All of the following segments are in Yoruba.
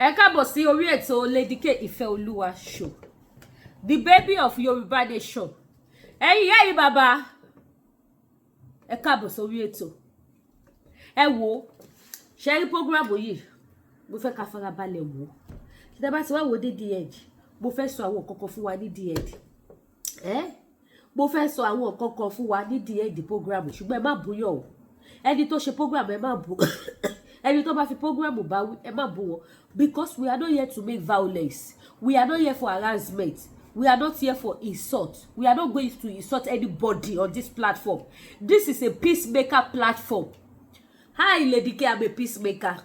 Ẹ káàbọ̀ sí orí ètò Lady K Ìfẹ́olúwa show, the baby of Yoruba nation. Ẹ̀yin bàbá, ẹ káàbọ̀ sórí ètò. Ẹ wò, ṣé rí program yìí, mo fẹ́ ká farabalẹ̀ wò. Tí tẹ́ bá ti wá wò dé the end, mo fẹ́ sọ àwọn nǹkan kan fún wa ní the end. Mo fẹ́ sọ àwọn nǹkan kan fún wa ní the end program, ṣùgbọ́n ẹ má búyọ̀ o. Ẹni tó ṣe program ẹ má bú. Ẹni tó bá fi program bá wí ẹ má bú wọn, because we are not here to make violence. We are not here for harassment. We are not here for insult. We are not going to insult anybody on this platform. This is a peacemaker platform. Hi, Lady K, I'm a peacemaker.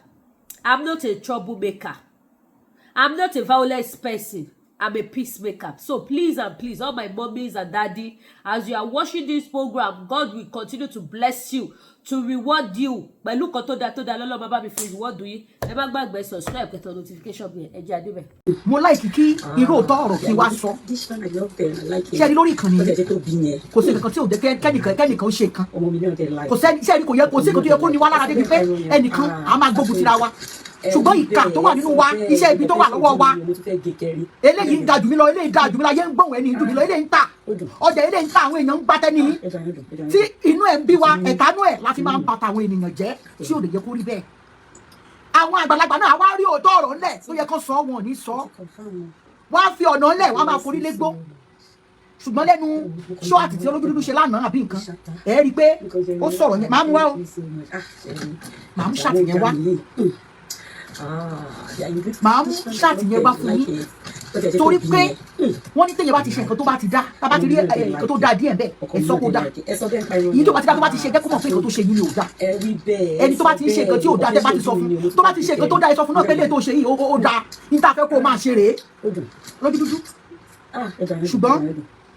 I'm not a troublemaker. I'm not a violent person. I'm a peacemaker. So please and please, all my mommies and daddy, as you are watching this program, God will continue to bless you, to reward you. But look at that lolo baba mi fi reward you. Ẹ má gbàgbé subscribe, get notification bell. Ẹ jẹ́ adebe. Mo like kí irú òótọ́ ọ̀rọ̀ kí wá sọ. Ṣé lórí ìkànnì yìí kò sí nǹkan tí ò jẹ́ kẹ́nìkan ó ṣe kan. Kò sẹ́ni kò yẹ kò sí nǹkan tó yẹ kó ní wá lára débi pé ẹnìkan á máa gbógun tira wa. Ṣùgbọ́n ìkà tó wà nínú wa, iṣẹ́ ibi tó wà lọ́wọ́ wa, eléyìí ń da jù mí lọ, eléyìí da jù mí lọ, ayé ń gbọ̀n ẹni jù mí lọ, eléyìí ń tà ọjà, eléyìí ń tà, àwọn èèyàn ń gbá tẹ́ni tí inú ẹ̀ ń bí wa, ẹ̀tanú ẹ̀ láti máa ń bàtà àwọn ènìyàn jẹ́ tí ò lè jẹ́ kó rí bẹ́ẹ̀. Àwọn àgbàlagbà náà wá rí òótọ́ ọ̀rọ̀ ńlẹ̀ tó yẹ kó sọ wọn ò ní sọ, wọ́n á fi ọ̀nà ńlẹ̀, wọ́n á máa forí légbó. Ṣùgbọ́n lẹ́nu ṣọ́ọ̀tì tí olójú dúdú ṣe lánàá àbí nǹkan, ẹ rí i pé ó sọ̀rọ̀ yẹn, máa mú wá o, máa mú ṣàtìyẹn wá, màá mú ṣàtìyẹn wá fún yín, torí pé wọ́n ní téèyàn bá ti ṣe nǹkan tó bá ti dá, tá bá ti rí nǹkan tó dá díẹ̀ bẹ́ẹ̀ ẹ sọ kó dá, yìí tó bá ti dá tó bá ti ṣe kẹ́kọ̀ọ́ mọ̀ pé nǹkan tó ṣe yìí ni ò dá. Ẹni tó bá ti ṣe nǹkan tí ò dá tẹ́ bá ti sọ fún, tó bá ti ṣe nǹkan tó dá ẹ sọ fún náà pé lè tó ṣe yìí ó dá, ní tá a fẹ́ kó o máa ṣe rèé lójú dúdú. Ṣùgbọ́n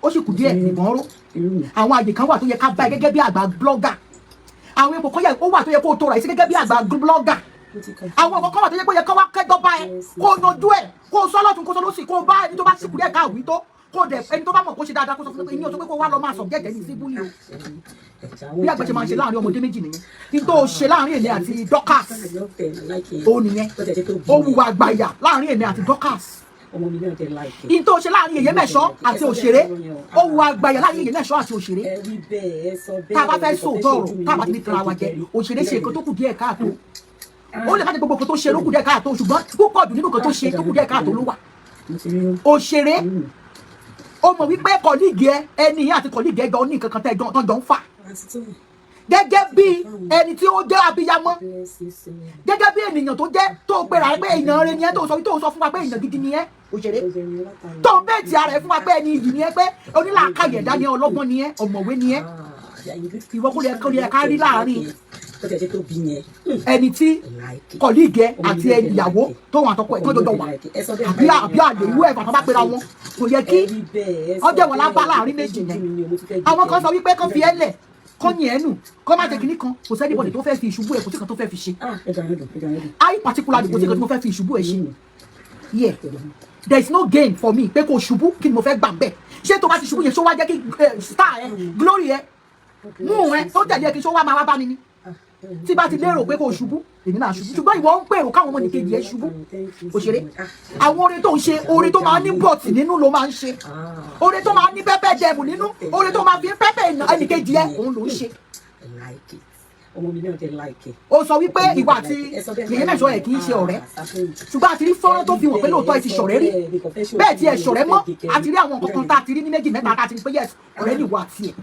ó sì kù díẹ̀ nìkan ró, àwọn àyè kan wà tó yẹ ká bá ẹ gẹ́gẹ́ bí àgbà blogger, àwọn ipò kan wà tó yẹ kó o tó ra ẹ sí gẹ́gẹ́ bí àgbà blogger, àwọn ọkọ̀ kan wà tó yẹ kó yẹ kó wá kẹ́gbọ́ bá ẹ, kó o yanjú ẹ, kó o sọ lọ́tún kó o sọ lọ́sì, kó o bá ẹni tó bá sì kú díẹ̀ káàwí tó, kó o dẹ̀ ẹni tó bá mọ̀ kó ṣe dáadáa kó sọ fún pé ìyẹn ò sọ pé kó wá lọ máa sọ jẹ́jẹ́ ní síbúlì o. Bí àgbẹ̀ ṣe máa ń ṣe láàrin ọmọdé méjì nìyẹn, ní tó ṣe láàrin èmi àti Dorcas ó nìyẹn, ó wùwà àgbàyà láàrin èmi àti Dorcas. In tó ṣe láàrin èyẹ mẹ́ṣọ́ àti òṣèré, ó wùwà àgbàyà láàrin èyẹ mẹ́ṣọ́ àti òṣèré. Tá a bá fẹ́ sòótọ́ ọ̀rọ̀, tá a bá ti ní tara wa jẹ, òṣèré ṣe nǹkan tó kù díẹ̀ káàtó, ó lè má ti gbogbo nǹkan tó ṣe ló kù díẹ̀ káàtó, ṣùgbọ́n púpọ̀ jù nínú nǹkan tó ṣe tó kù díẹ̀ káàtó ló wà. Òṣèré, ó mọ̀ wípé kọ̀líìgì ẹni yẹn àti kọ̀líìgì ẹjọ́ ní nǹkan kan tẹ́ ẹjọ́ ń fà, gẹ́gẹ́ bí ẹni tí ó jẹ́ abiyamọ, gẹ́gẹ́ bí ènìyàn tó jẹ́ tó gbéra pé èèyàn rẹ ni ẹ, tó sọ fún wa pé èèyàn gidi ni ẹ, òṣèré tó ń bẹ́ẹ̀ tí ara ẹ fún wa pé ẹni yìí ni ẹ, pé onílàákàyè ẹ̀dá ni ẹ, ọlọ́gbọ́n ni ẹ, ọ̀mọ̀wé ni ẹ, ìwọ kò lè ká rí láàrin ẹni tí kọ̀líìgì àti ìyàwó tó wọn àtọkọ ẹ̀ tó jọjọ wà àbí àlè ìwé ẹ̀fà tó bá pera wọn, kò yẹ kí ọjọ́ wọn lábá láàrin méjì yẹn. Àwọn kan sọ wípé kán fi ẹ́ lẹ̀, kọ́ yẹn ẹnu, kọ́ má jẹ́ kínní kan, kò sẹ́ni bọ̀dẹ̀ tó fẹ́ fi ìṣubú ẹ̀, kò sí kan tó fẹ́ fi ṣe. I particularly kò sí kan tí mo fẹ́ fi ìṣubú ẹ̀ ṣe. Yeah, there is no gain for me pé kò ṣubú, kí ni mo fẹ́ gbà bẹ́ẹ̀. Ṣé tó bá ti ṣubú yẹn ṣó wá jẹ́ kí star ẹ, glory ẹ, mú ẹ tó tẹ̀lé ẹ kí ṣó wá máa wá bá mi ni. Tí bá ti lérò pé kò ṣubú, èmi náà ṣubú, ṣùgbọ́n ìwọ ń pèrò káwọn ọmọ nìkejì ẹ ṣubú. Òṣèré, àwọn orin tó ń ṣe, orin tó máa ń ní bọ̀tì nínú ló máa ń ṣe, orin tó máa ń ní pẹ́pẹ́ dẹ̀mù nínú, orin tó máa fi pẹ́pẹ́ ẹnìkejì ẹ òun ló ń ṣe. Ó sọ wípé ìwà àti yẹ̀yẹ́ mẹ́sọ̀ ẹ̀ kì í ṣe ọ̀rẹ́, ṣùgbọ́n àti rí fọ́nrán tó fi hàn pé lóòótọ́ ẹ ti ṣọ̀rẹ́ rí, bẹ́ẹ̀ tí ẹ ṣọ̀rẹ́ mọ́, àti rí àwọn nǹkan kan tá a ti rí ní méjì mẹ́ta tá a ti rí pé yes ọ̀rẹ́ ni ìwà àti ẹ̀.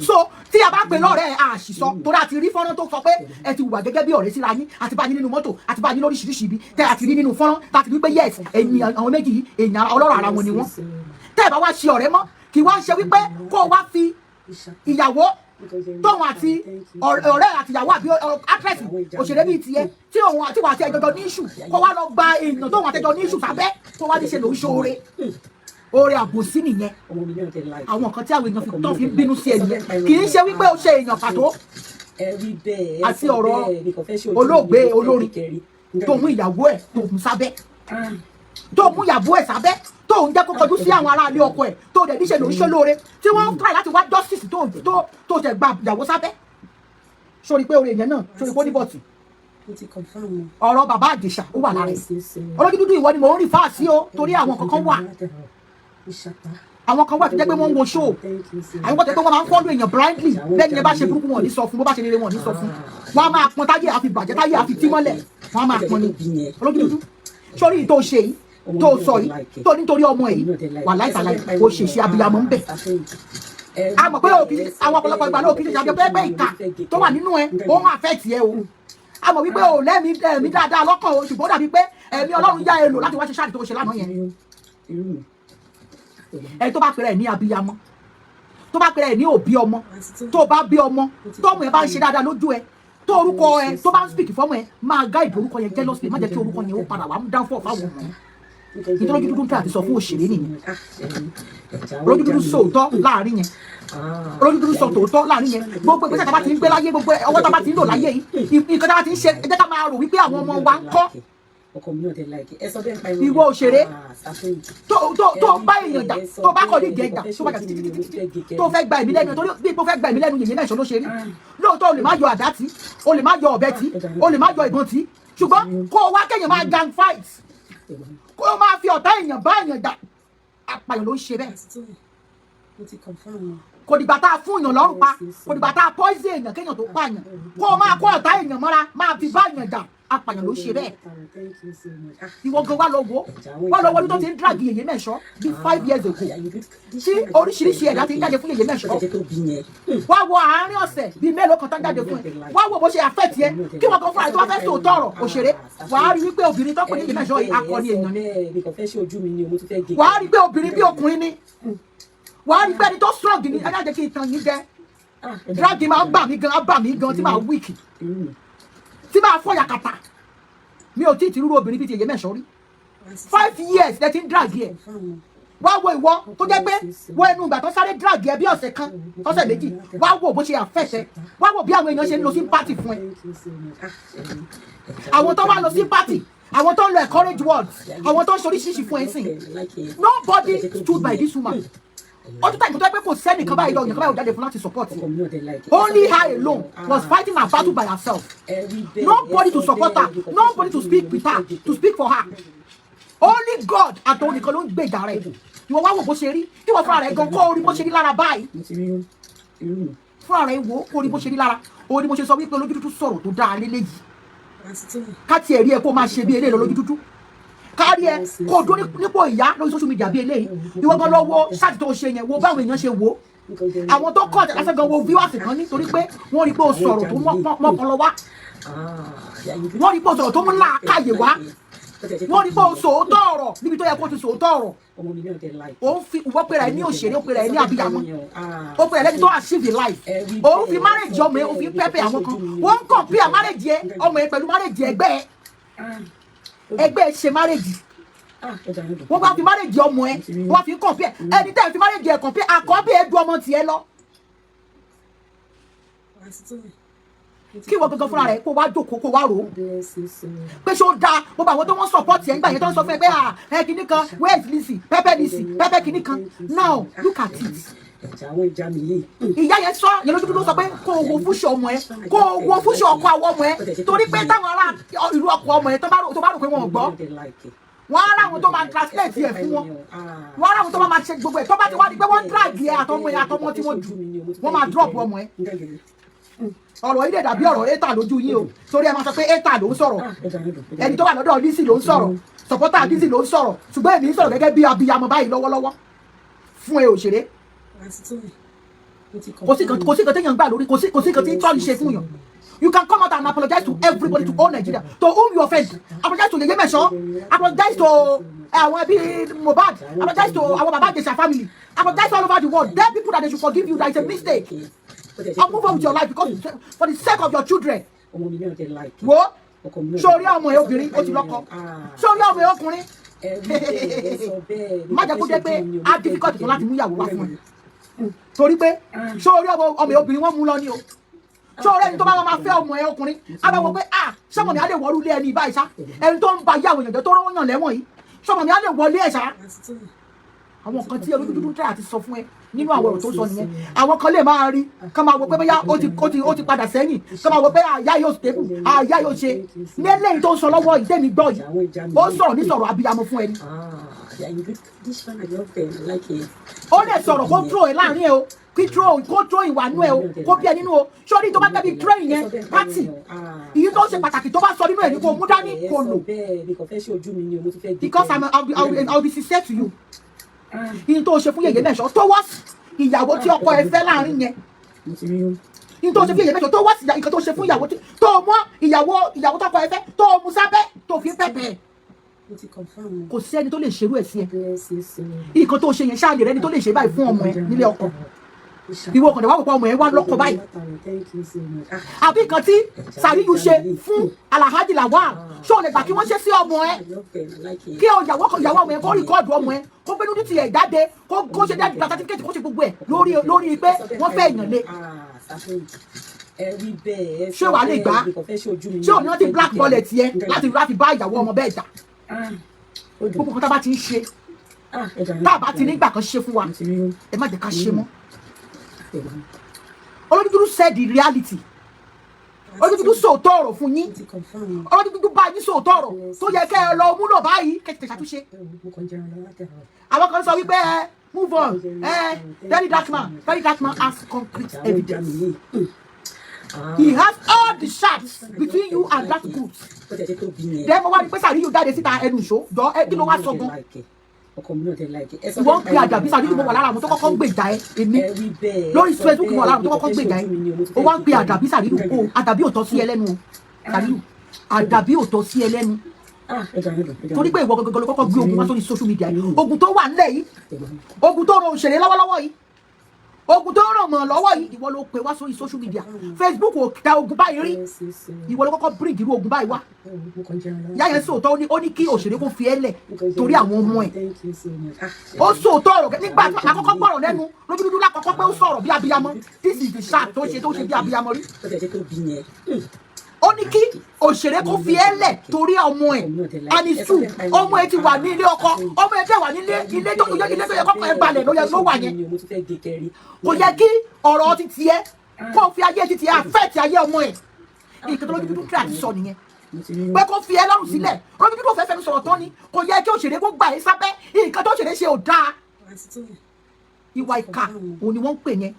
So tí a bá pè lọ́rẹ́ àṣìṣọ, torí àti rí fọ́nrán tó sọ pé ẹ ti wùwà gẹ́gẹ́ bí ọ̀rẹ́ síra yín, àti bá yín nínú mọ́tò, àti bá yín lóríṣiríṣi ibi, tẹ́ àti rí nínú fọ́nrán láti rí pé yes ènìyàn àwọn méjì yìí èèyàn ọlọ́rọ̀ ara wọn ni wọ́n. Tẹ́ ẹ bá wá ṣe ọ̀rẹ́ mọ́, kì í wá ṣe wípé kó o wá fi ìyàwó tóun àti ọ̀rẹ́ àti ìyàwó àbí actress òṣèré bíi tiẹ̀ tí òun àti wà àti ẹjọjọ ní ìṣù, kó wá lọ gba èèyàn tóun àti ẹjọ ní ìṣù sábẹ́, tó wá ní ṣe lòún ṣoore. Oore àbòsí nìyẹn. Àwọn nǹkan tí àwọn èèyàn tó fi bínú sí ẹnìyẹn, kì í ṣe wípé ó ṣe èèyàn pàtó, àti ọ̀rọ̀ olóògbé olórin tó mú ìyàwó ẹ̀ tó mú sábẹ́, tó mú ìyàwó ẹ̀ sábẹ́, tó ń jẹ́ kó kọjú sí àwọn aráalé ọkọ ẹ̀, tó dẹ̀ níṣẹ́ ló ń ṣe lóore, tí wọ́n ń try láti wá justice tó jẹ́ gba ìyàwó sábẹ́. Sórí pé oore yẹn náà, sórí pé ó ní bọ̀tì. ọ̀rọ̀ bàbá Ìjẹ̀ṣà ó wà lára olójú dúdú ìwọ ni mò ń rí fáàsì o torí àwọn kankan wà àwọn kan wà tó jẹ́ pé wọ́n ń wo show àwọn kan tó jẹ́ pé wọ́n máa ń follow èèyàn blindly bẹ́ẹ̀ ni ẹ bá ṣe burúkú wọn ò ní sọ fún bó bá ṣe rere wọn ò ní sọ fún wọn á máa pọn táyé àfi bàjẹ́ táyé àfi tí mọ́lẹ̀ wọn á máa pọn ní olójú dúdú sórí tó ṣe yìí tó sọ yìí tó nítorí ọmọ yìí wà láìsàlàyé ó ṣèṣe abiyamọ ń bẹ̀ a mọ̀ pé òkìlì àwọn ọ̀pọ̀lọpọ̀ ìgbà náà òkìlì ṣàjọ pé ìka tó wà nínú ẹ ó ń àfẹ́ẹ̀tì ẹ o a mọ̀ wípé o lẹ́mí ẹ̀mí dáadáa lọ́kàn o ṣùgbọ́n dàbí pé ẹ̀mí Ọlọ́run yá èlò láti wá ṣe ṣáàdì tó ṣe lánàá yẹn ẹ tó bá pèrè ẹ ní abiyamọ tó bá pèrè ẹ ní òbí ọmọ tó bá bí ọmọ tó ọmọ ẹ bá ń ṣe dáadáa lójú ẹ tó orúkọ ẹ tó bá ń speak fọmọ ẹ máa gáìdì orúkọ yẹn jealously má jẹ́ kí orúkọ yẹn ó padà wà á dáńfọ̀ fáwọn ọmọ nítorí dúdú tà ti sọ fún òṣèré nìyẹn olójú dúdú sòótọ́ láàrin yẹn olójú dúdú sọ tòótọ́ láàrin yẹn gbogbo ìgbésẹ̀ tá a bá ti ń gbé láyé gbogbo ọwọ́ tá a bá ti ń lò láyé yìí nǹkan tá a bá ti ń ṣe ẹ jẹ́ ká máa rò wípé àwọn ọmọ wa ń kọ́ ìwọ òṣèré tó bá èèyàn jà tó bá kọ́ nídìí ẹ̀jà tó bá jà títí tó fẹ́ gba ẹ̀mí lẹ́nu torí bí tó fẹ́ gba ẹ̀mí lẹ́nu yèyé náà ṣe ló ṣe rí lóòótọ́ o lè má yọ àdá tí o lè má yọ ọ̀bẹ tí o lè má yọ ìbọn tí ṣùgbọ́n kó o wá kéèyàn máa gang fight kó o máa fi ọ̀tá èèyàn bá èèyàn jà apààyàn ló ń ṣe bẹ́ẹ̀ kò dìgbà tá a fún èèyàn lọ́rùn pa kò dìgbà tá a poison èèyàn kéèyàn tó pààyàn kó o máa kó ọ̀tá èèyàn mọ́ra máa fi bá èèyàn jà apààyàn ló ṣe bẹ́ẹ̀ ìwọ gan wá lọ wo ní tó ti ń drag yèyé mẹ́ṣọ́ bí 5 years ago tí oríṣiríṣi ẹ̀dá ti ń jáde fún yèyé mẹ́ṣọ́ wá wo àárín ọ̀sẹ̀ bíi mélòó kan tó ń jáde fún ẹ wá wo bó ṣe affect yẹ kí wọ́n kan fún ẹ tó bá fẹ́ sòótọ́ ọ̀rọ̀ òṣèré wàá rí wípé obìnrin tó ń pè ní yèyé mẹ́ṣọ́ yìí akọni èèyàn ni wàá rí pé obìnrin bí ọkùnrin ni wàá rí pé ẹni tó strong ni ẹ jáde kí n tan yín jẹ drag máa ń bà mí gan tí máa weak tí máa fọ́ yakata mi ò tí ì tìrúrú obìnrin bíi ti èyí mẹ́sàn-án rí 5 years lẹ ti ń drag ẹ wá wo ìwọ tó jẹ́ pé wo ẹnu ìgbà tó sáré drag ẹ bí ọ̀sẹ̀ kan ọ̀sẹ̀ méjì wá wo bó ṣe àfẹ́sẹ̀ wá wo bí àwọn èèyàn ṣe ń lo sympathy fún ẹ àwọn tó wá lo sympathy àwọn tó ń lo encourage words àwọn tó ń ṣoríṣiríṣi fún ẹ sìn nobody stood by this woman ọdún tàbí tó yẹ pé kò sẹ́nìkan báyìí lọ yẹn kan báyìí jáde fún láti support only her alone was fighting her battle by herself nobody to support her nobody to speak with her to speak for her only God àtòun nìkan ló ń gbé ìjà rẹ̀ ìwọ wá wò bó ṣe rí kí wọ́n fúnra rẹ̀ gan kó orí bó ṣe rí lára báyìí fúnra rẹ̀ wò kó orí bó ṣe rí lára òun ni mo ṣe sọ wípé olójú dúdú sọ̀rọ̀ tó dáa lélẹ́yìí ká tiẹ̀ rí ẹ kó máa ṣe bí eléyìí lójú dúdú kárí ẹ kó dún nípò ìyá lórí social media bí eléyìí ìwọ gan lọ wo ṣáàtì tó ṣe yẹn wo báwọn èèyàn ṣe wo àwọn tó kọ́ ọ̀tẹ̀ lásán gan wo viewers kan nítorí pé wọ́n rí pé o sọ̀rọ̀ tó mọ́kànlá wá wọ́n rí pé o sọ̀rọ̀ tó mú làákàyè wá wọ́n rí pé o sòótọ́ ọ̀rọ̀ níbi tó yẹ kó o ti sòótọ́ ọ̀rọ̀ òun fi ìwọ pèrè ẹ ní òṣèré ó pèrè ẹ ní abiyamọ ó pèrè ẹ lẹ́ni tó achieve life òun fi marriage ọmọ ẹ ó fi pẹ́pẹ́ àwọn kan wọ́n ń compare marriage ẹ ọmọ ẹ pẹ̀lú marriage ẹgbẹ́ ṣe marriage wọ́n bá fi marriage ọmọ ẹ wọ́n fi compare ẹni tẹ́ fi marriage ẹ compare àkọ́bí ẹ du ọmọ tiẹ̀ lọ kí wọ́n gangan fúnra rẹ̀ kó wá jókòó kó wá rò ó pé ṣó dáa gbogbo àwọn tó wọ́n support ẹ̀ ń gbà yẹn tó ń sọ fún ẹ pé ẹ kìíní kan where is Lizzy pẹ́pẹ́ kìíní kan now look at it ìyá yẹn sọ yẹn lójú ló sọ pé kó o wo fúnṣọ ọmọ ẹ kó o wo fúnṣọ ọkọ àwọn ọmọ ẹ torí pé táwọn ará ìlú ọkọ ọmọ ẹ tó bá rò pé wọn ò gbọ́ wọn ará àwọn tó máa translate ẹ fún wọn ará àwọn tó máa ṣe gbogbo ẹ tó bá ti wá di pé wọ́n drag ẹ àtọmọ tí wọ́n jù wọ́n máa drop ọmọ ẹ ọ̀rọ̀ yìí dẹ̀ dàbí ọ̀rọ̀ étà lójú yín o torí ẹ máa sọ pé étà ló ń sọ̀rọ̀ ẹni tó wà lọ́dọ̀ Lizzy ló ń sọ̀rọ̀ supporter Lizzy ló ń sọ̀rọ̀ ṣùgbọ́n èmi ń sọ̀rọ̀ gẹ́gẹ́ bí abiyamọ báyìí lọ́wọ́lọ́wọ́ fún ẹ òṣèré kò sí kan téèyàn gbà lórí kò sí kan tí tọ́lù ṣe fún yàn you can come out and apologize to everybody to all Nigeria to whom you offend apologize to Yeye Mesho apologize to àwọn ẹbí Mohbad apologize to àwọn baba Ìjẹ̀ṣà family apologize all over the world tell people that they should forgive you that it's a mistake and move on with your life because for the sake of your children wo sórí ọmọ ẹ obìnrin ó ti lọ́kọ sórí ọmọ ẹ ọkùnrin má jẹ́ kó jẹ́ pé á difficult fún láti mú ìyàwó wá fún ẹ torí pé sórí ọmọ ẹ obìnrin wọ́n mú lọ ní o sórí ẹni tó bá máa fẹ́ ọmọ ẹ ọkùnrin á bá wọ pé sọmọ mi á lè wọlú ilé ẹni ìbáyìí sá ẹni tó ń ba ìyàwó èèyàn jẹ́ tó rọ́wọ́ yàn lẹ́wọ̀n yìí sọmọ mi á lè wọlé ẹ̀ sá àwọn kan tí olójú dúdú tẹ́ àti sọ fún ẹ nínú àwọn ọ̀rọ̀ tó sọ nìyẹn àwọn kan lè máa rí kán máa wo pé bóyá ó ti padà sẹ́yìn kán máa wo pé àyà yóò stable àyà yóò ṣe ní eléyìí tó ń sọ lọ́wọ́ ìdẹ́mi gbọ́ yìí ó sọ̀rọ̀ ní sọ̀rọ̀ abiyamọ fún ẹni. ó lè sọ̀rọ̀ kó dúró ẹ láàrin ẹ o kó dúró ìwà nú ẹ o kó bí ẹ nínú o sórí tó bá tẹ́bi train yẹn pátì ìyí tó ṣe pàtàkì tó bá sọ nínú ẹ ní kó mú dání kó lò because I'll be sincere to you ìyí tó ṣe fún yèyé mẹ́sàn tó wọ́ ìyàwó tí ọkọ ẹ fẹ́ láàrin yẹn ìyí tó ṣe fún yèyé mẹ́sàn tó wọ́ ìyàwó tó ṣe fún ìyàwó tó mọ́ ìyàwó tọkọ ẹ fẹ́ tó mú sábẹ́ tó fi pẹ́pẹ́ kò sí ẹni tó lè ṣerú ẹ̀ sí ẹ nǹkan tó ṣe yẹn ṣáà lè rẹ́ni tó lè ṣe báyìí fún ọmọ ẹ nílé ọkọ ìwọ kàn dé wá pọ̀ ọmọ ẹ wá lọ́kọ báyìí àbí nǹkan tí Sàríyù ṣe fún Alhaji Lawal ṣé o lè gbà kí wọ́n ṣe sí ọmọ ẹ kí ìyàwó ọmọ ẹ kó rìkọ́ọ̀dù ọmọ ẹ kó gbé nínú tiẹ̀ jáde kó ṣe dáàdì gba certificate kó ṣe gbogbo ẹ lórí pé wọ́n fẹ́ èèyàn lé ṣé wàá lè gbà ṣé o ní wọ́n ti black bullet yẹ láti bá ìyàwó ọmọ bẹ́ẹ̀ jà gbogbo kan tá a bá ti ń ṣe tá a bá ti nígbà kan ṣe fún wa ẹ má jẹ́ ká ṣe mọ́. Olódúdú said the reality. Olódúdú sòótọ́ ọ̀rọ̀ fún yín. Olódúdú bá yín sòótọ́ ọ̀rọ̀ tó yẹ kẹ́ ẹ lọ múlò báyìí kẹ́tẹ̀tẹ̀ ṣàtúnṣe. Àwọn kan sọ wípé move on very dark man has concrete evidence. He has all the shots between you and that group. Then mo wá ní pé Sàríyù jáde síta ẹnu ìṣó jọ kí ló wá sọ gan. Wọ́n pe Àdàbí Sàríyù mo wà lára àwọn tó kọ́kọ́ gbèjà ẹ èmi lórí Facebook mo wà lára àwọn tó kọ́kọ́ gbèjà ẹ o wá ń pe Àdàbí Sàríyù o Àdàbí ò tọ́ sí ẹ lẹ́nu o Sàríyù Àdàbí ò tọ́ sí ẹ lẹ́nu torí pé ìwọ gọgọgọ ló kọ́kọ́ gbé ogun wá sórí social media yìí ogun tó wà nílẹ̀ yìí ogun tó rọ òṣèré lọ́wọ́lọ́wọ́ yìí ogun tó ràn mọ́ lọ́wọ́ yìí ìwọ ló pè wá sórí social media Facebook ò ta ogun báyìí rí ìwọ ló kọ́kọ́ bring irú ogun báyìí wá ìyá yẹn sòótọ́ ó ní kí òṣèré kó fi ẹ́ lẹ̀ torí àwọn ọmọ ẹ̀ ó sòótọ́ ọ̀rọ̀ nígbà tí àkọ́kọ́ gbọ́rọ̀ lẹ́nu lójúdúdú lákọ́kọ́ pé ó sọ̀rọ̀ bí abiyamọ this is the shark tó ṣe bí abiyamọ rí ó ní kí òṣèré kó fi ẹ́ lẹ̀ torí ọmọ ẹ̀ anisu ọmọ ẹ̀ ti wà ní ilé ọkọ ọmọ ẹ̀ tẹ̀ wà ní ilé tó yẹ kọ́kọ́ ẹ̀ balẹ̀ ló wà yẹn kò yẹ kí ọ̀rọ̀ ti tiẹ̀ kó fi ayé ti tiẹ̀ àfẹ́ẹ̀tì ayé ọmọ ẹ̀ nǹkan tó lójú dúdú kí àti sọ nìyẹn pé kó fi ẹ́ lọ́rùn sílẹ̀ lójú dúdú òfẹ́fẹ́ mi sọ̀rọ̀ tán ni kò yẹ kí òṣèré kó gbà ẹ́ sábẹ́ nǹkan tó òṣèré ṣe ò dáa ìwà ìkà òun ni wọ́n ń pè yẹn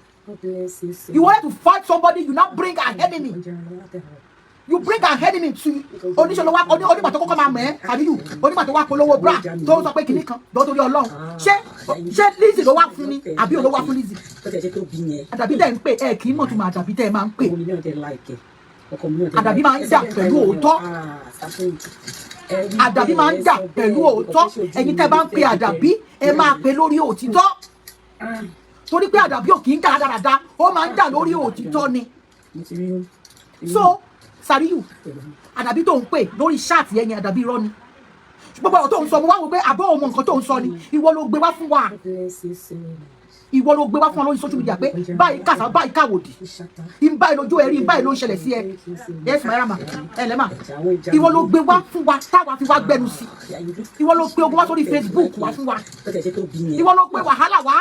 you wanted to fight somebody you now bring an enemy. You bring an enemy to oníṣòwò wa onígbà tó kọ́kọ́ máa mọ̀ ẹ́ Sàríyù onígbà tó wá polówó bra tó sọ pé kìnnì kan lọ́wọ́ torí Ọlọ́run ṣé Lizzy ló wá fún ni àbí òun ló wá fún Lizzy. Àdàbí tẹ̀ ń pè ẹ̀ kì í mọ̀ tó máa Àdàbí tẹ̀ máa ń pè Àdàbí máa ń jà pẹ̀lú òótọ́ Àdàbí máa ń jà pẹ̀lú òótọ́ ẹ̀yin tẹ́ bá ń pè Àdàbí ẹ máa pè lórí òtítọ́ torí pé Àdàbí ò kì í jà dáradára ó máa ń jà lórí òtítọ́ ni so Sàríyù Àdàbí tó ń pè lórí ṣáàtì yẹn Àdàbí irọ́ ni gbogbo ọ̀rọ̀ tó ń sọ mo wá wò pé àbọ̀ ọmọ nǹkan tó ń sọ ni ìwọ ló gbé wá fún wa ìwọ ló gbé wá fún wa lórí social media pé báyìí kàṣà báyìí káwòdì ìbáyìí lójú ẹ̀rí ìbáyìí ló ń ṣẹlẹ̀ sí ẹ yes mayama ẹlẹ́mà ìwọ ló gbé wá fún wa táwa fi wá gbẹnu sí ìwọ ló gbé ogun wá sórí Facebook wá fún wa ìwọ ló gbé wàhálà wá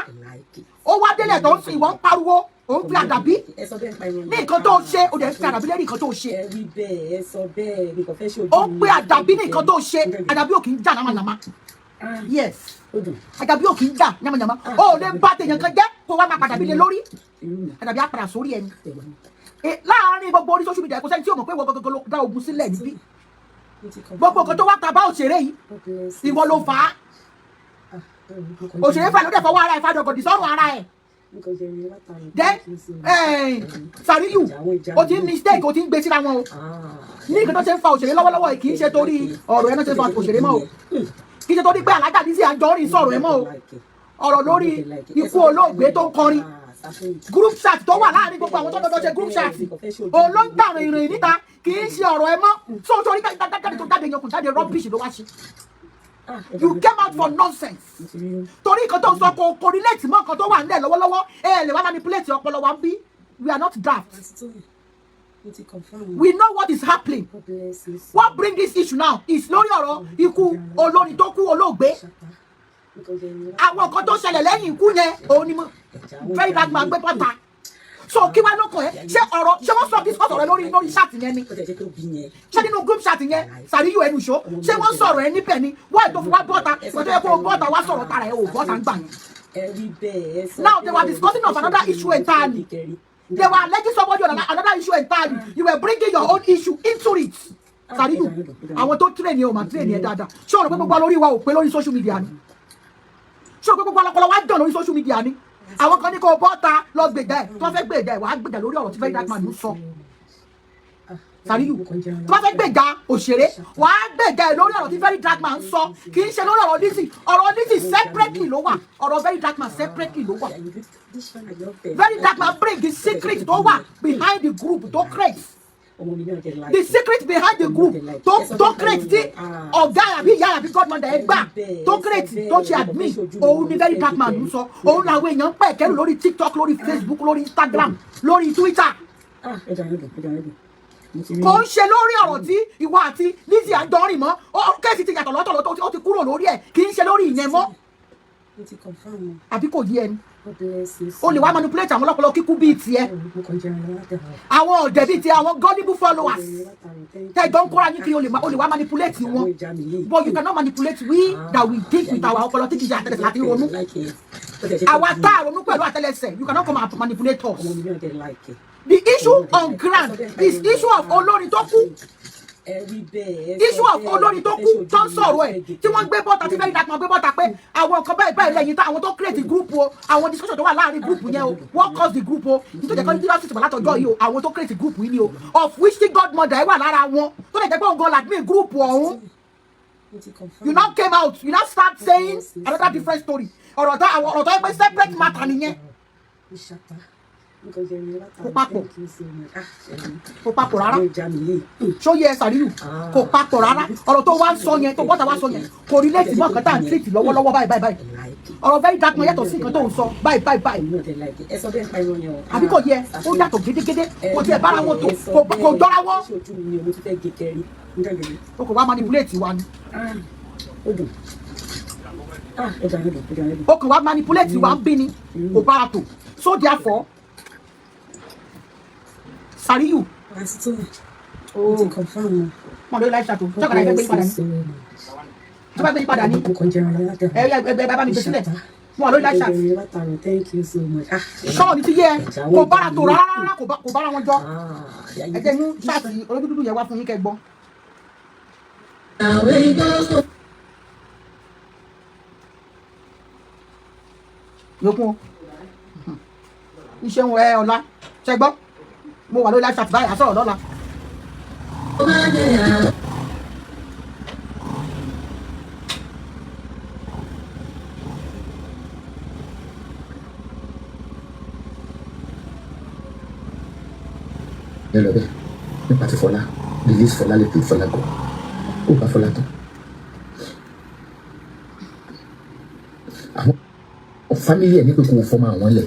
ó wá délẹ̀ tó ń sìn ìwọ ń pariwo ó ń fi Àdàbí ní nǹkan tó ṣe ó dẹ̀ ń fi Àdàbí lẹ́rìí nǹkan tó ṣe ó ń pe Àdàbí ní nǹkan tó ṣe Àdàbí ò kì í jà námànàmá yes Àdàbí ò kì í jà námànàmá ó lè bá tèèyàn kan jẹ́ kó wá máa padà bí lé lórí Àdàbí á padà sórí ẹni láàárín gbogbo orí social media kò sẹ́ni tí ò mọ̀ pé ìwọ gọ́gọ́ ló dá ogun sílẹ̀ níbí gbogbo nǹkan tó wá ta bá òṣèré yìí ìwọ ló fà á òṣèré fà ló dẹ̀ fọwọ́ ara ẹ̀ fàdọ̀gọ̀dì sọ́run ara ẹ̀ then Sàríyù o ti ń mistake o ti ń gbé síra wọn o ní nǹkan tó ṣe ń fa òṣèré lọ́wọ́lọ́wọ́ kì í ṣe torí ọ̀rọ̀ ẹ̀ náà ṣe ń fa òṣèré mọ́ o kì í ṣe torí pé Alhaja Lizzy Anjorin sọ̀rọ̀ ẹ̀ mọ́ o ọ̀rọ̀ lórí ikú olóògbé tó ń kọrin group chat tó wà láàrin gbogbo àwọn tó dọdọ ṣe group chat olóńgbàrún ìrìn níta kì í ṣe ọ̀rọ̀ ẹ̀ mọ́ so torí jáde tó jáde yẹn kò jáde rubbish ló wá ṣe. You came out for nonsense. Torí nǹkan tó ń sọ kò relate mọ́ nǹkan tó wà nílẹ̀ lọ́wọ́lọ́wọ́ lè wá manipulate ọpọlọ wa ń bí. We are not daft. We know what is happening. What bring this issue now is lórí ọ̀rọ̀ ikú olórin tó kú olóògbé. àwọn kan tó ṣẹlẹ̀ lẹ́yìn ikú yẹn òun ni mo very bad man gbé pọ́ta so kí wá lóko ẹ ṣé ọ̀rọ̀ ṣé wọ́n sọ discuss ọ̀rọ̀ lórí ṣáàtì yẹn ni ṣé nínú group ṣáàtì yẹn Sàríyù ẹnu ṣó ṣé wọ́n sọ̀rọ̀ ẹ níbẹ̀ ni wọ́n ètò fún wa bọ́ta pẹ̀lú ẹ kó bọ́ta wá sọ̀rọ̀ tara ẹ ò bọ́ta ń gbà yẹn. Now they were discussing of another issue entirely. They were alleging somebody on another issue entirely. You were bringing your own issue into it. Sàríyù àwọn tó train yẹn ò máa train yẹn dáadáa ṣé o rò pé gbogbo lórí wa ò pé lórí social media ni ṣé o rò pé gbogbo ọlọpọlọ wa dàn lórí social media ni àwọn kan ní kó bọ́ta lọ gbèjà ẹ̀ tó fẹ́ gbèjà ẹ̀ wàá gbèjà lórí ọ̀rọ̀ tí very dark man ń sọ Sàríyù tó fẹ́ gbèjà òṣèré wàá gbèjà ẹ̀ lórí ọ̀rọ̀ tí very dark man ń sọ kì í ṣe lórí ọ̀rọ̀ Lizzy separately ló wà ọ̀rọ̀ very dark man separately ló wà very dark man bring the secret tó wà behind the group tó create the secret behind the group tó create tí ọ̀gá àbí ìyá àbí godmother ẹ gbà tó create tó ṣe admin òun ni very dark man ń sọ òun làwọn èèyàn ń pẹ̀ kẹ́rù lórí TikTok lórí Facebook lórí Instagram lórí Twitter kò ń ṣe lórí ọ̀rọ̀ tí ìwọ àti Lizzy àjọrìn mọ́ kéèsì ti yàtọ̀ lọ́tọ̀ ó ti kúrò lórí ẹ̀ kì í ṣe lórí ìyẹn mọ́ àbí kò yé ẹni o lè wá manipulate àwọn ọlọ́pọlọ kíkú bíi tiẹ̀ àwọn ọ̀dẹ̀ bíi tiẹ̀ àwọn gullible followers tẹ̀jọ́ ń kóra yín kiri o lè wá manipulate wọn but you cannot manipulate we that we think with our ọpọlọ tí kì í ṣe àtẹlẹsẹ̀ láti ronú àwa tá a ronú pẹ̀lú àtẹlẹsẹ̀ you cannot come and manipulate us. The issue on ground is issue of olórin tó kú issue of olórin tó kú tó ń sọ̀rọ̀ ẹ̀ tí wọ́n gbé bọ́ta tí very dark man gbé bọ́ta pé àwọn nǹkan báyìí báyìí lẹ́yìn tá àwọn tó create group o àwọn discussion tó wà láàrin group yẹn o what cause the group o nítorí ẹ̀kọ́ nítorí ọ̀sìn ìbàlá tọjọ́ yìí o àwọn tó create group yìí ni o of which the godmother wà lára wọn tó lè jẹ́ pé òun admin group ọ̀hún you now came out you now start saying another different story ọ̀rọ̀ tó yẹ pé separate matter nìyẹn kò papọ̀ rárá ṣó yẹ Sàríyù kò papọ̀ rárá ọ̀rọ̀ tó wá ń sọ yẹn tó bọ́tà wá sọ yẹn kò rí létí mọ́ nǹkan tá à ń tírìtì lọ́wọ́lọ́wọ́ báyìí ọ̀rọ̀ very dark man yàtọ̀ sí nǹkan tó ń sọ báyìí àbí kò yẹ ó yàtọ̀ gédégédé kò tiẹ̀ bára wọn tó kò jọra wọn o kò wá manipulate wa ni o kò wá manipulate wa ń bí ni kò bára tó so therefore Sàríyù mọ̀ lórí live chat o ṣé kàdá ẹgbẹ́ gbé padà ní ṣé bá gbé padà ní ẹgbẹ́ bá mi gbé sílẹ̀ mọ̀ lórí live chat ṣọ́ọ̀ ní ti yẹ kò bára tó rárá kò bára wọn jọ ẹgbẹ́ mú ṣáàtì olódúdú yẹn wá fún yín kẹ́ gbọ́. yòókù iṣẹ́ wọn ẹ ọ̀la ṣẹ gbọ́ mo wà lórí live chat báyìí àsọ̀rọ̀ lọ́la. ẹ lọ bẹ́ẹ̀ nípa ti Fọlá release Fọlá lè pè Fọlá gọ ó bá Fọlá tán àwọn fámílì ẹ ní pé kò fọmọ àwọn lẹ.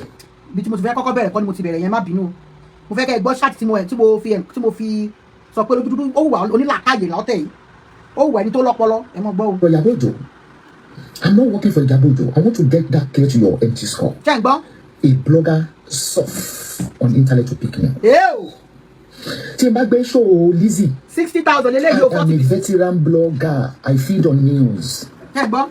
ibi tí mo ti fẹ́ kọ́kọ́ bẹ̀rẹ̀ kọ́ ni mo ti bẹ̀rẹ̀ yẹn má bínú mo fẹ́ kẹ́ ẹ gbọ́ ṣáàtì tí mo fi sọ pé lójú dúdú ó wà onílàkàyè lọ́tẹ̀ yìí ó wà ẹni tó lọ́pọlọ ẹ mọ̀ gbọ́ o. Iyabo Ojo, I'm not working for Iyabo Ojo. I want to get that clear to your empty skull. ṣé ń gbọ́. A blogger soft on internet to pick me. tí n bá gbé show Lizzy 60,000 eléyìí ó 40. I'm a veteran blogger. I feed on news. ṣé ń gbọ́.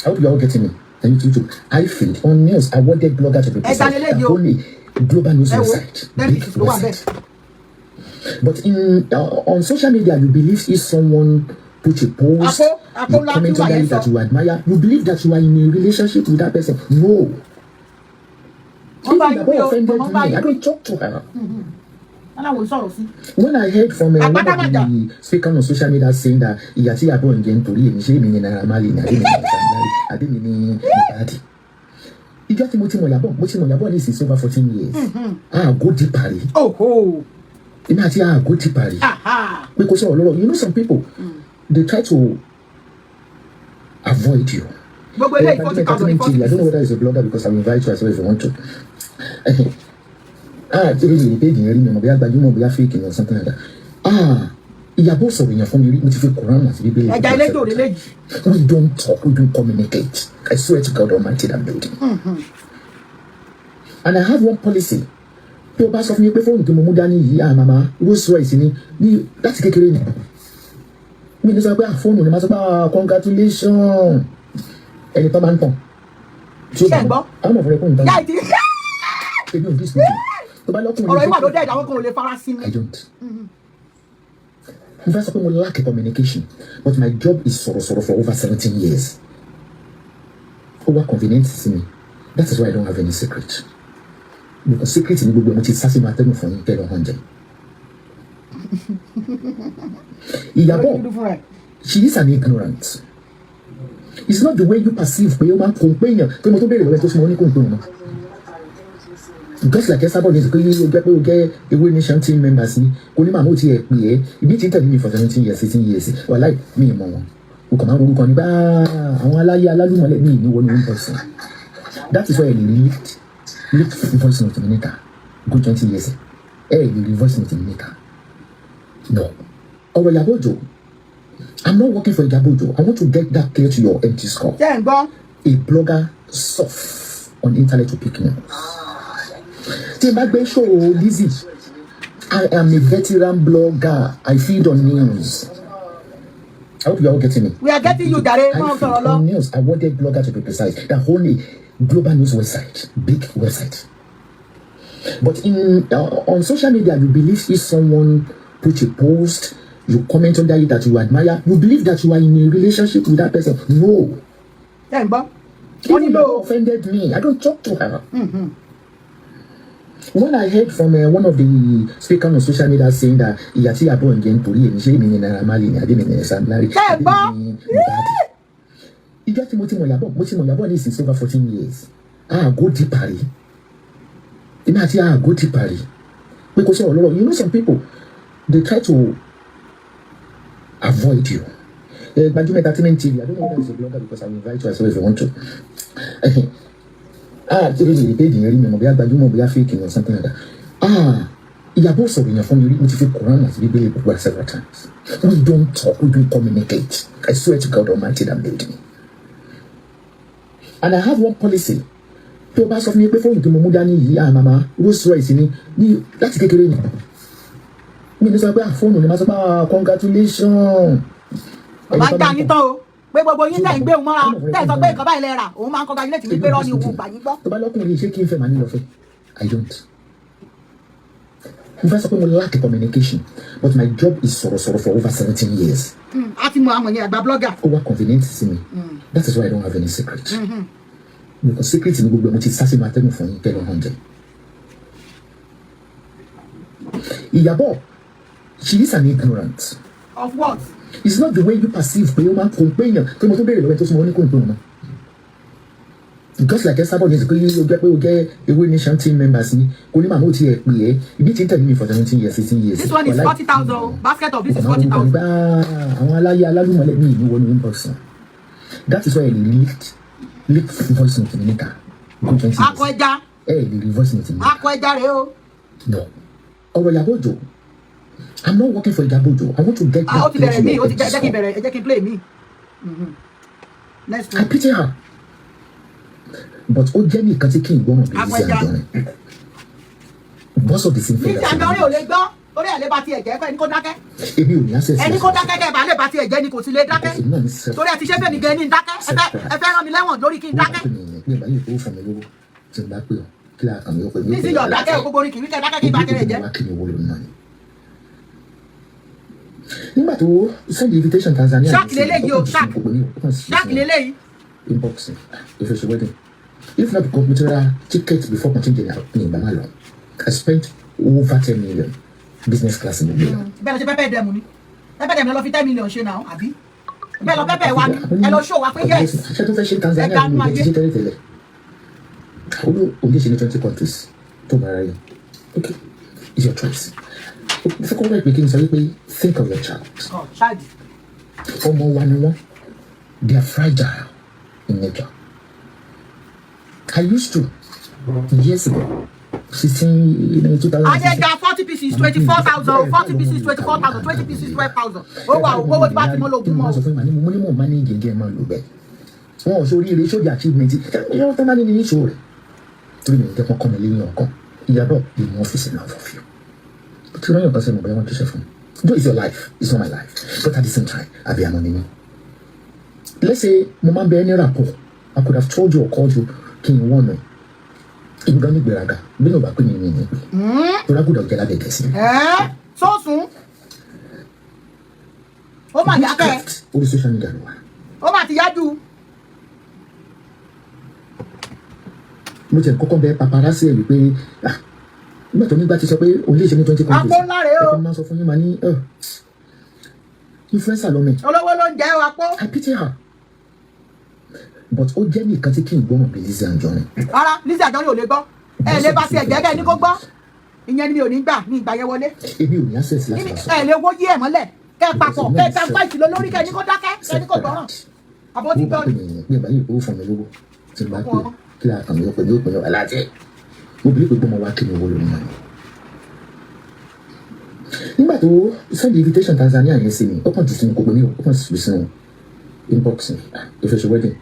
I hope you are all getting me. Thank you too. I feed on news. I wanted blogger to be precise. Only global news website. Big website. But on social media, you believe if someone put a post, you comment on that you admire, you believe that you are in a relationship with that person. No. Even the offended me. I don't talk to her. When I heard from one of the speakers on social media saying that Iyabo Iyabo again to me, she meaning I didn't mean Nipa. Ijọ́ tí mo ti mọ̀ Iyabo this is over 14 years. Go deeper. Èmi àti go deeper. Because you know some people they try to avoid you. I don't know whether it's a blogger because I'm invited you as well if you want to. Really paid in or something like that. Iyabo sọ̀rọ̀ èèyàn fún mi rí mo ti fi Quran àti Bíbélì. Ẹja eléjò lélẹ́yìí. We don't talk, we don't communicate. I swear to God Almighty that building. And I have one policy. Tó bá sọ fún mi pé fóònù tí mo mú dání yìí màmá Rolls Royce ní láti kékeré ni. Mi ní sọ pé fóònù ni màá sọ pé congratulations. Ẹni tó máa ń tàn. Ṣé ẹ gbọ́? Àwọn ọmọ fún ẹkún ìtàn. Yá ìdí. Ebi ò bí sùn. Tó bá lọ́kùnrin. Ọ̀rọ̀ ìwà ló dẹ́ ìdáwọ́ kan ò lè fara sí mi. I don't. Mo fẹ́ sọ pé mo lack a communication, but my job is sọ̀rọ̀ for over 17 years. Over convenient to me. That is why I don't have any secret. Because secret ni gbogbo mo ti sá sí ma tẹ́gùn fún yín kẹ́lọ́ hàn jẹ. Iyabo, she is an ignorant. It's not the way you perceive pé o máa kò ń pé èèyàn pé mo tó béèrè lọ́wọ́ tó súnmọ́ ní kò ń pè wọn. Just like Esabod is going get away nation team members ni kò ní màmú ti ẹ̀ pè é ibi tí tẹ̀lé mi for 17 years 18 years wà láì mí ìmọ̀ wọn o kàn máa ń orúkọ nígbà àwọn aláyé alálùmọ̀lẹ́ mi ìníwọ́ ní one person. That is why I leaked voice note mi níta good 20 years leaked voice note mi níta. No ọ̀rọ̀ Iyabo Ojo, I'm not working for Iyabo Ojo. I want to get that clear to your empty skull. A blogger soft on internet opinions. Tí bá gbé show Lizzy, I am a veteran blogger. I feed on news. I hope you are all getting me. We are getting you, Gare. I feed on news. I wanted blogger to be precise. The whole global news website, big website. But on social media, you believe if someone put a post, you comment under it that you admire, you believe that you are in a relationship with that person. No. Even though offended me, I don't talk to her. When I heard from one of the speakers on social media saying that Ati Iyabo again to me, she mean na mali I didn't mean salary. Ìjọ tí mo ti mọ̀ Iyabo ní since over 14 years. Go deeper. Go deeper. Because you know some people they try to avoid you. Gbajúmọ̀ Entertainment TV. I don't know whether it's a blogger because I'll invite you as well if you want to. Really, page yẹn rí mi mọ̀ bí Gbajúmọ̀ bí fake or something like that. Iyabo sọ̀rọ̀ èèyàn fún mi rí mo ti fi Quran àti Bíbélì gbogbo several times. We don't talk, we don't communicate. I swear to God Almighty that building. And I have one policy. Tó bá sọ fún mi pé fóònù tí mo mú dání yìí màmá Rolls Royce ní láti kékeré ni. Mi ní sọ pé fóònù ni màá sọ pé congratulations. Bàbá dá yín tán o. Pé gbogbo yín tẹ̀ ń gbé òun mọ́ra. Tẹ̀ sọ pé nǹkan báyìí lẹ rà. Òun máa ń congratulate mi pé rọ́ ni òun gbà yín gbọ́. Tó bá lọ́kùnrin ṣé kí n fẹ́ màá ní lọ fẹ́? I don't. Mo fẹ́ sọ pé mo lack a communication, but my job is sọ̀rọ̀ for over 17 years. A ti mọ àwọn yẹn àgbà blogger. Over convenient to me. That is why I don't have any secret. Because secret ni gbogbo mo ti sá sí ma tẹ́gùn fún yín kẹ́lọ́ hàn jẹ. Iyabo, she is an ignorant. Of what? It's not the way you perceive pé o máa kò ń pé èèyàn pé mo tó béèrè lọ́wọ́ tó súnmọ́ ní kò ń pè wọn. Just like Esabod is going to get away nation team members ni kò ní màmú ti ẹ̀ pè é ibi tí ń tẹ̀lé mi for 17 years 18 years. This one is 40,000. Basket of this is 40,000. Àwọn aláyé alálùmọ̀lẹ́ mi ìníwọ́ ní one person. That is why I leaked voice note mi níta good 20 years. Akọ ẹja. Leaked voice note mi níta. Akọ ẹja rẹ o. No. Ọ̀rọ̀ Iyabo Ojo, I'm not working for Iyabo Ojo. I want to get that place to your jẹ́ kí n play me. Next one. I pity her. But ó jẹ́ ní ìkan tí kí n gbọ́n bí Lizzy Anjorin. Boss of the same feather. Lizzy Anjorin ò lè gbọ́. Orí àlè bá ti ẹ̀jẹ̀ ẹni kó dákẹ́. Èmi ò ní access. Ẹni kó dákẹ́ kẹ́ bá lè bá ti ẹ̀jẹ̀ ni kò sí lè dákẹ́. Torí àti ṣé fẹ́ mi gẹ̀ ní dákẹ́. Ẹ fẹ́ rán mi lẹ́wọ̀n lórí kí n dákẹ́. Mi ìgbà yìí kó fún mi lówó tí n bá pè ọ́ kí la kàn mí ó pè mí. Lizzy yọ̀ dákẹ́ gbogbo orí kìí kẹ́ dákẹ́ kí n bá kẹ́rẹ̀ jẹ́. Nígbà tó send invitation Tanzania. Ṣáàkì lélẹ́yìí o ṣáàkì lélẹ́yìí. Inbox if it's a wedding. If not computer ticket before continuing in Bamalo, I spent over 10 million business class in the year. Bẹ́ẹ̀ lọ ṣe pẹ́pẹ́ dẹ̀mú ni. Pẹ́pẹ́ dẹ̀mú lọ fi 10 million ṣe náà àbí? Bẹ́ẹ̀ lọ pẹ́pẹ́ wa ni. Ẹ lọ show wa pé yes. Ṣé tó fẹ́ ṣe Tanzania ní ìgbésí ṣe tẹ́lẹ̀? Olú òye ṣe ní 20 countries tó bára yẹn. Okay, it's your choice. Second way pé kí n sọ wípé think of your child. Child. Ọmọ wa ni wọ́n. They are fragile in nature. I used to, years ago, 16, 2000. I get 40 pieces, 24,000, 40 pieces, 24,000, 20 pieces, 12,000. Oh wow, what about the molo? Mo manage again, man, look back. Oh, so really show the achievement. You know, the money in show. To me, get more coming in your come. Iyabo, the office enough of you. But you know your person, I want to share from. Though it's your life, it's not my life. But at the same time, I'll be anonymous. Let's say, Mama be any rapport. I could have told you or called you, King Warner. You don't need Beraga. We know about Queen. But I could have get out of this. So soon? Oh my God. All the social media. Oh my God. Mo ti kọ́kọ́ bẹ paparazzi ẹ pé nígbà tó nígbà tí sọ pé o lè ṣe ní 20 countries. Àpò ńlá rèé o. Mo máa sọ fún yín ma ní influencer lọ́mọ. Olówó ló ń jẹ́ àpò. I pity her. But ó jẹ́ nìkan tí kì í gbọ́mọ̀ bí Lizzy Anjorin. Rárá, Lizzy Anjorin ò lè gbọ́. Ẹ lè bá sí ẹ̀jẹ̀ kẹ́ ní kó gbọ́. Ìyẹn ni mi ò ní gbà ní ìgbà yẹn wọlé. Èmi ò ní access láti sọ. Ẹ lè wó yí ẹ̀ mọ́lẹ̀. Kẹ́ papọ̀, kẹ́ ká fight lọ lórí kẹ́ ní kó dákẹ́, kẹ́ ní kó gbọ́ràn. Àbọ̀ ti gbọ́ ni. Bí ìbáyé ìpò fún mi lówó tí mo bá pè kí la kàn mí ó pè ní òpin aláàjẹ. Mo bìlí pé gbọ́mọ wá kí ni owó lórí náà. Nígbà tó send invitation Tanzania yẹn sí mi, ó kàn jù sínú kòkó ní ó kàn jù sínú inbox mi tó fẹ́ ṣe wedding.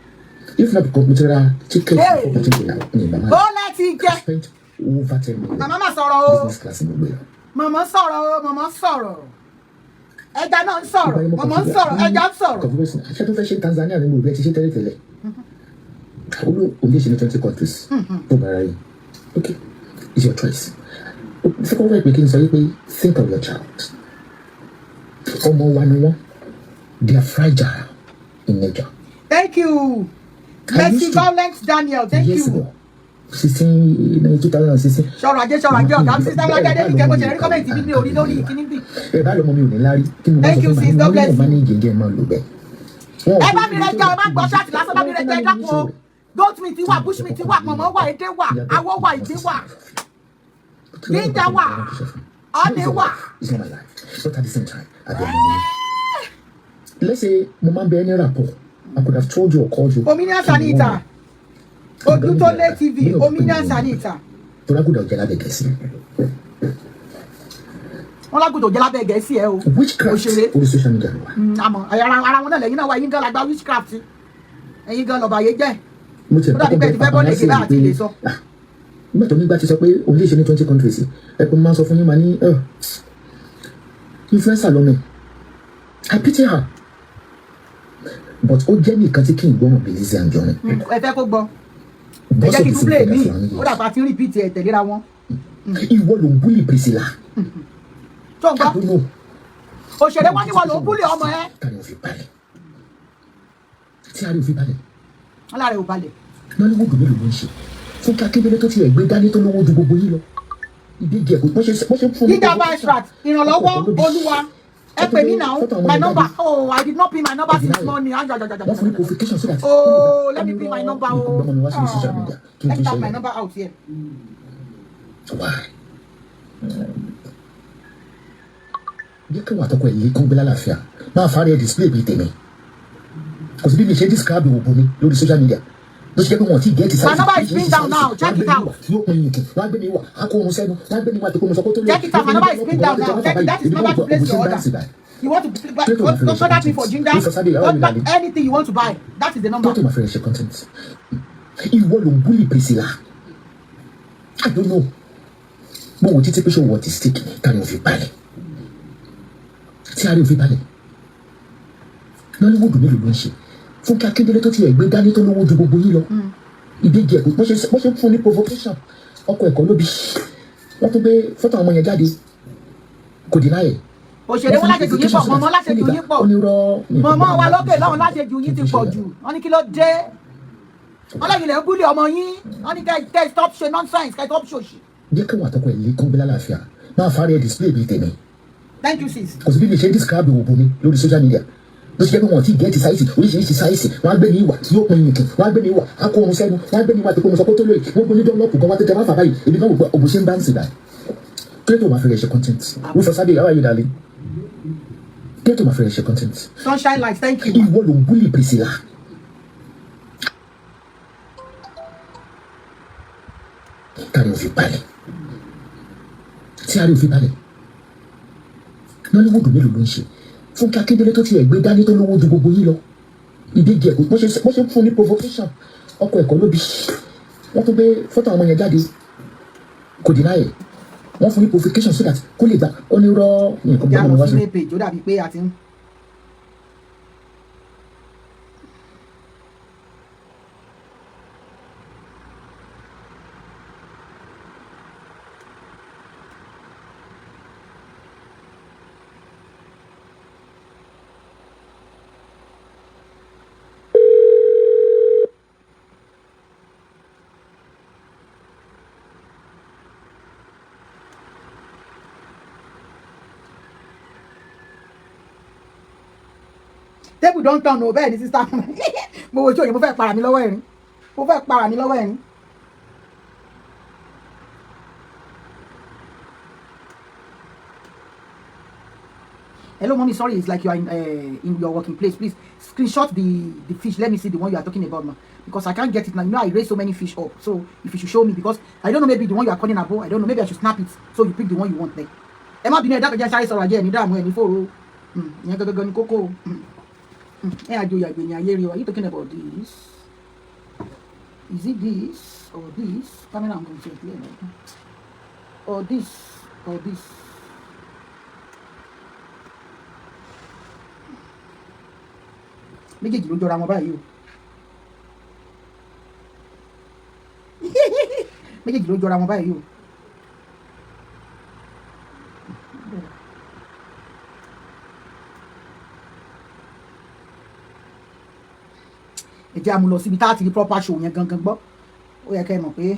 If not because mo ti ra ticket for putting it out ní ìbámu. Ó láti jẹ́. I spent over 10 million. Màmá mà sọ̀rọ̀ o. Business class ní gbogbo yẹn. Màmá sọ̀rọ̀ o, màmá sọ̀rọ̀. Ẹja náà ń sọ̀rọ̀, màmá ń sọ̀rọ̀, ẹja ń sọ̀rọ̀. Ṣé tó fẹ́ ṣe Tanzania ní gbogbo ẹ ti ṣe tẹ́lẹ̀tẹ́lẹ̀? Only 20 countries. Okay, it's your choice. Second way, we can say, think of your child. Omo one, they are fragile in nature. Thank you. Mercy Violence Daniel, thank you. 2016. Ṣọ̀rọ̀ ajé ọ̀gá sísá wájú adé nìkẹ́ bó ṣe rí kọ́mẹ̀ntì bí mi ò rí lórí ìkíní bí. Thank you sis, God bless you. Ẹ bá mi rẹ jẹ́ ọ bá gbọ́ ṣáàtì lásán bá mi rẹ jẹ́ dákun o. Goat meat wà, bush meat wà, mọ̀mọ́ wà, èdè wà, awọ wà, ìdí wà, ginger wà, honey wà. It's not my life. But at the same time, I don't know. Let's say, Mama be any rapport. I could have told you or called you. Ominion Sanita. Otito Jade TV. Ominion Sanita. But I could have get out of this. Wọ́n lágùdọ̀ jẹ́ lábẹ́ Gẹ̀ẹ́sì ẹ o. Witchcraft. Orí social media ló wà. Àmọ́ ara wọn náà lẹ́yìn náà wá yín gan la gba witchcraft. Ẹ̀yin gan lọ́ba yé jẹ́. Mo ti kọ́kọ́ bẹ paparazzi ẹ pé nígbà tó nígbà tí sọ pé òun lè ṣe ní 20 countries ẹ pé mo máa sọ fún yín ma ní influencer lọ́mọ I pity her. But ó jẹ́ nìkan tí kì í gbọ́mọ̀ bí Lizzy Anjorin. Ẹ fẹ́ kó gbọ́. Ẹ jẹ́ kí n tún play mi. Ó dàgbà tí ń repeat ẹ̀ tẹ̀léra wọn. Ìwọ ló ń búlì Priscilla. Tó ń gbọ́. Òṣèré wọn ní wọn ló ń búlì ọmọ ẹ. Kárí òfin balẹ̀. Tí a rí òfin balẹ̀. Aláàrẹ̀ ò balẹ̀. Nollywood mélòó ló ń ṣe? Fún Akíndélé tó ti ẹ̀ gbé dání tó lówó ju gbogbo yín lọ. Ìdíje ẹ̀kọ́ bó ṣe fún mi. Gíga by extract ìrànlọ́wọ́ Olúwa. Ẹ pè mí now, my number. Oh, I did not pin my number this morning. Wọ́n fún mi qualification so that. Oh, let me pin my number. Oh, let me tap my number out here. Why? Jẹ́ kí wàá tọkọ ẹ̀ lé kán gbé lálàáfíà. Máa fara ẹ̀ display bíi tèmi. Kò sí bí mi ṣe describe òbò mi lórí social media. Ló ṣe jẹ́ pé wọ́n ti get it. My number is pinned down now. Check it out. Yóò pin yìnkì. Wọ́n á gbé mi wà. A kó ohun sẹ́nu. Wọ́n á gbé mi wà tó kó mo sọ pé tó lé. Check it out. My number is pinned down now. Check it. That is number to place your order. You want to contact me for ginger? Anything you want to buy. That is the number. Go to my friend share content. Ìwọ ló ń bully Priscilla. I don't know. Mo wò títí pé ṣé wọ́n ti stick ni kárí òfin balẹ̀. Tí a rí òfin balẹ̀. Nollywood mélòó ló ń ṣe? Fún Akíndélé tó ti ẹ̀ gbé dání tó lówó ju gbogbo yín lọ. Ìdíje ẹ̀kọ́ bó ṣe fún ní provocation. Ọkọ̀ ẹ̀kọ́ ló bí. Wọ́n tún gbé fọ́tò àwọn yẹn jáde. Kò dínà ẹ̀. Òṣèré wọn láṣejù yín pọ̀, mọ̀mọ́ láṣejù yín pọ̀. Mọ̀mọ́ wa lókè lọ́run láṣejù yín ti pọ̀ jù. Wọ́n ní kí ló dé? Wọ́n lẹ́yìn lẹ́ ń búlì ọmọ yín. Wọ́n ní kẹ́ stop ṣe nonsense, kẹ́ stop ṣòṣì. Jẹ́ kí wàá tọkọ ẹ̀ lé kán gbé lálàáfíà. Máa fara ẹ̀ display bíi tèmi. Thank you sis. Kò sí bí mi ṣe describe òbò mi lórí social media. Ló ṣe jẹ́ pé wọ́n ti get sáìsì oríṣiríṣi sáìsì. Wọ́n á gbé mi wà yóò pin yìnkì. Wọ́n á gbé mi wà á kó ohun sẹ́nu. Wọ́n á gbé mi wà tó kó mo sọ pé tó lóye. Wọ́n gbé ní dọ́ọ̀lọ́pù gan wá tẹ́tẹ́ má fà báyìí. Èmi náà wò pé òbò ṣe ń bá ń sì báyìí. Kí ló máa fẹ́ ṣe content? Wọ́n fọ sábẹ́ how are you darling? Get to my friend share content. Sunshine lights, thank you. Ìwọ ló ń bully Priscilla. kárí òfin balẹ̀ tí àrí òfin balẹ̀ Nollywood mélòó ló ń ṣe Fúnkẹ́ Akíndélé tó ti ẹ̀gbẹ́ dání tó lówó ju gbogbo yìí lọ ìdíje ẹ̀kọ́ wọ́n ṣe fún ní provocation ọkọ̀ ẹ̀kọ́ ló bí wọ́n tún gbé fọ́tò àwọn yẹn jáde kò dínà ẹ̀ wọ́n fún ní provocation so that kó lè gbà ó ní rọ́ nǹkan bọ́ọ̀lù wá sí. yàrá page ó dàbí pé a ti ń. tébù don turn o bẹ́ẹ̀ ni sísá mo wo sóyè mo fẹ́ para mi lọ́wọ́ ẹ̀rín Hello, mommy. Sorry, it's like you are in your working place. Please screenshot the fish. Let me see the one you are talking about now, because I can't get it now. You know, I raised so many fish up. So if you should show me, because I don't know, maybe the one you are calling about, I don't know, maybe I should snap it. So you pick the one you want there. Emma, be that just sorry again. You don't any for. Coco. Are you talking about this? Is it this or this? Camera, I'm going to check here. Or this or this. Méjèèjì ló jọra wọn báyìí o. Méjèèjì ló jọra wọn báyìí o. Ẹ jẹ́ àmú lọ síbi tá a ti rí proper show yẹn gangan gbọ́. Ó yẹ kẹ́ ẹ mọ̀ pé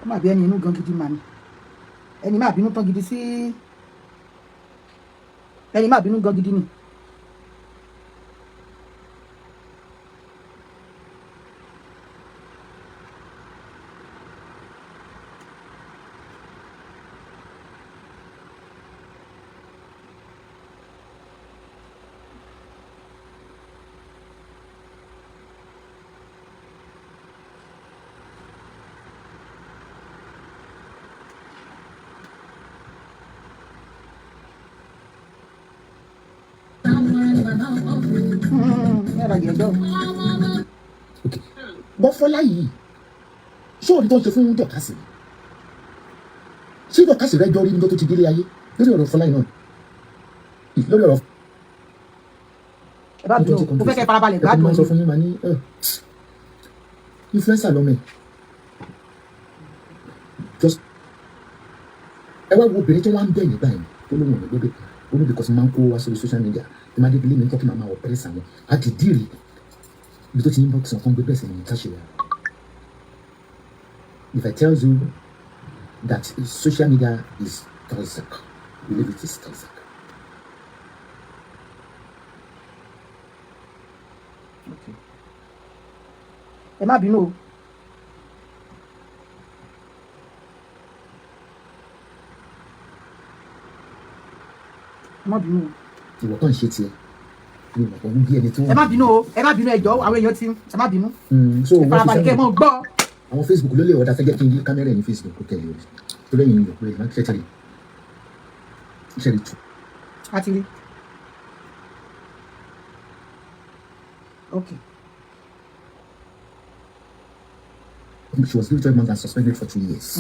ó mà bí ẹni inú gan gidi mà ní ẹni má bínú tán gidi sí ẹni má bínú gan gidi ni. Okay. Bọ́fọ́lá yìí ṣé òní tó ń ṣe fún dọ̀kásì ṣé dọ̀kásì rẹ jọ rí nígbà tó ti délé ayé lórí ọ̀rọ̀ Fọlá yìí náà lórí ọ̀rọ̀. ẹ bá dùn ó fẹ́ kẹ́ farabalẹ̀ gbádùn ẹ̀ sọ fún mi máa ní influencer lọ́mọ ẹ̀ just ẹ wá wo obìnrin tó wá ń bẹ̀ nígbà yẹn tó lóun ò ní gbọ́dọ̀ ó ní because máa ń kó wá sórí social media tí máa dé bilé mi kọ́kí máa ọ̀pẹ́rẹ́sì àwọn àti dìrì ibi tó ti ń bọ́ sàn fún gbé bẹ́ẹ̀ sí ní káṣíwá. If I tell you that social media is toxic, believe it is toxic. Okay. Ẹ má bínú o. Ẹ má bínú o. Ìwọ kàn ṣe tiẹ̀. Ẹ má bínú o, ẹ má bínú ẹ jọ̀ọ́ àwọn èèyàn tí ẹ má bínú. So wọ́n farabalẹ̀ kẹ́ mọ́ gbọ́. Àwọn Facebook ló lè ọ̀dà fẹ́ jẹ́ kí n rí kámẹ́rà ní Facebook kó tẹ̀lé o tó lẹ́yìn ìlú pé má ṣẹ́tẹ̀lé tù. A ti rí. Okay. She was given 12 months and suspended for 2 years.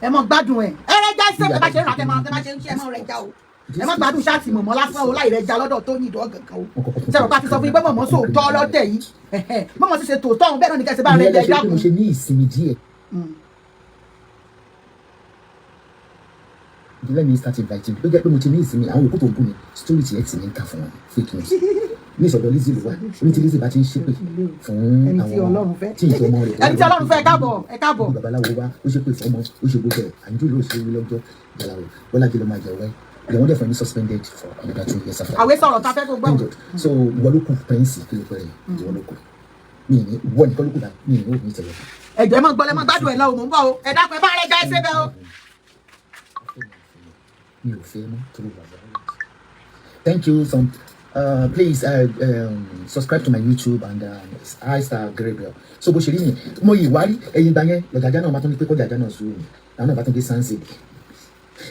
Ẹ mọ gbádùn ẹ rẹ já sí ẹ bá ṣe rà tẹ máa ṣe ń ṣe ẹ mọ rẹ já o ẹ má gbádùn ṣáàtì mọ̀mọ́ lásán o láì rẹ já lọ́dọ̀ tó ní ìdọ́ kankan o ṣe bàbá ti sọ fún yín pé mọ̀mọ́ sòótọ́ lọ́tẹ̀ yìí mọ̀mọ́ sì ṣe tòótọ́ ọ̀hún bẹ́ẹ̀ náà ní kẹsẹ̀ bá rẹ jẹ dákun. mo ṣe ní ìsinmi díẹ̀. Let me start inviting ló jẹ́ pé mo ti ní ìsinmi àwọn òkú tó ń bú mi story ti x ní ń kà fún wọn fake news ní ìsọ̀dọ̀ Lizzy ló wà ní ti Lizzy bá ti ń ṣépè fún àwọn tí ìṣe ọmọ rẹ̀ ẹni tí Ọlọ́run fẹ́ ẹ káàbọ̀ babaláwo wá ó ṣépè fún ọmọ ó ṣe gbogbo ẹ̀ àǹjú ló ṣe wí lọ́jọ́ babaláwo Bọ́lá jẹ́ ló máa jẹ wẹ́ They want them suspended for another 2 years after. Àwé sọ̀rọ̀ ta fẹ́ kó gbọ́. So ìwọ ló kù pẹ́ǹsì kí ló pẹ́ rẹ̀ ìwọ ló kù. Mi ní ìwọ nìkan ló kù dá mi ní òbí tẹ̀lé. Ẹ̀jẹ̀ máa gbọ́lẹ̀ máa gbádùn ẹ̀ lọ òun bọ̀ o. Ẹ dákun ẹ bá rẹ̀ já ẹsẹ̀ bẹ́ o. Mi ò fẹ́ mọ́ tó ló wà lọ́wọ́. Thank you please subscribe to my YouTube and iStar Gabriel. So bó ṣe rí ni mo yìí wárí ẹ̀yin ìgbà yẹn lọ́jàjà náà máa tún ní pé kó jàjà náà sùúrù àwọn náà bá tún dé sánsì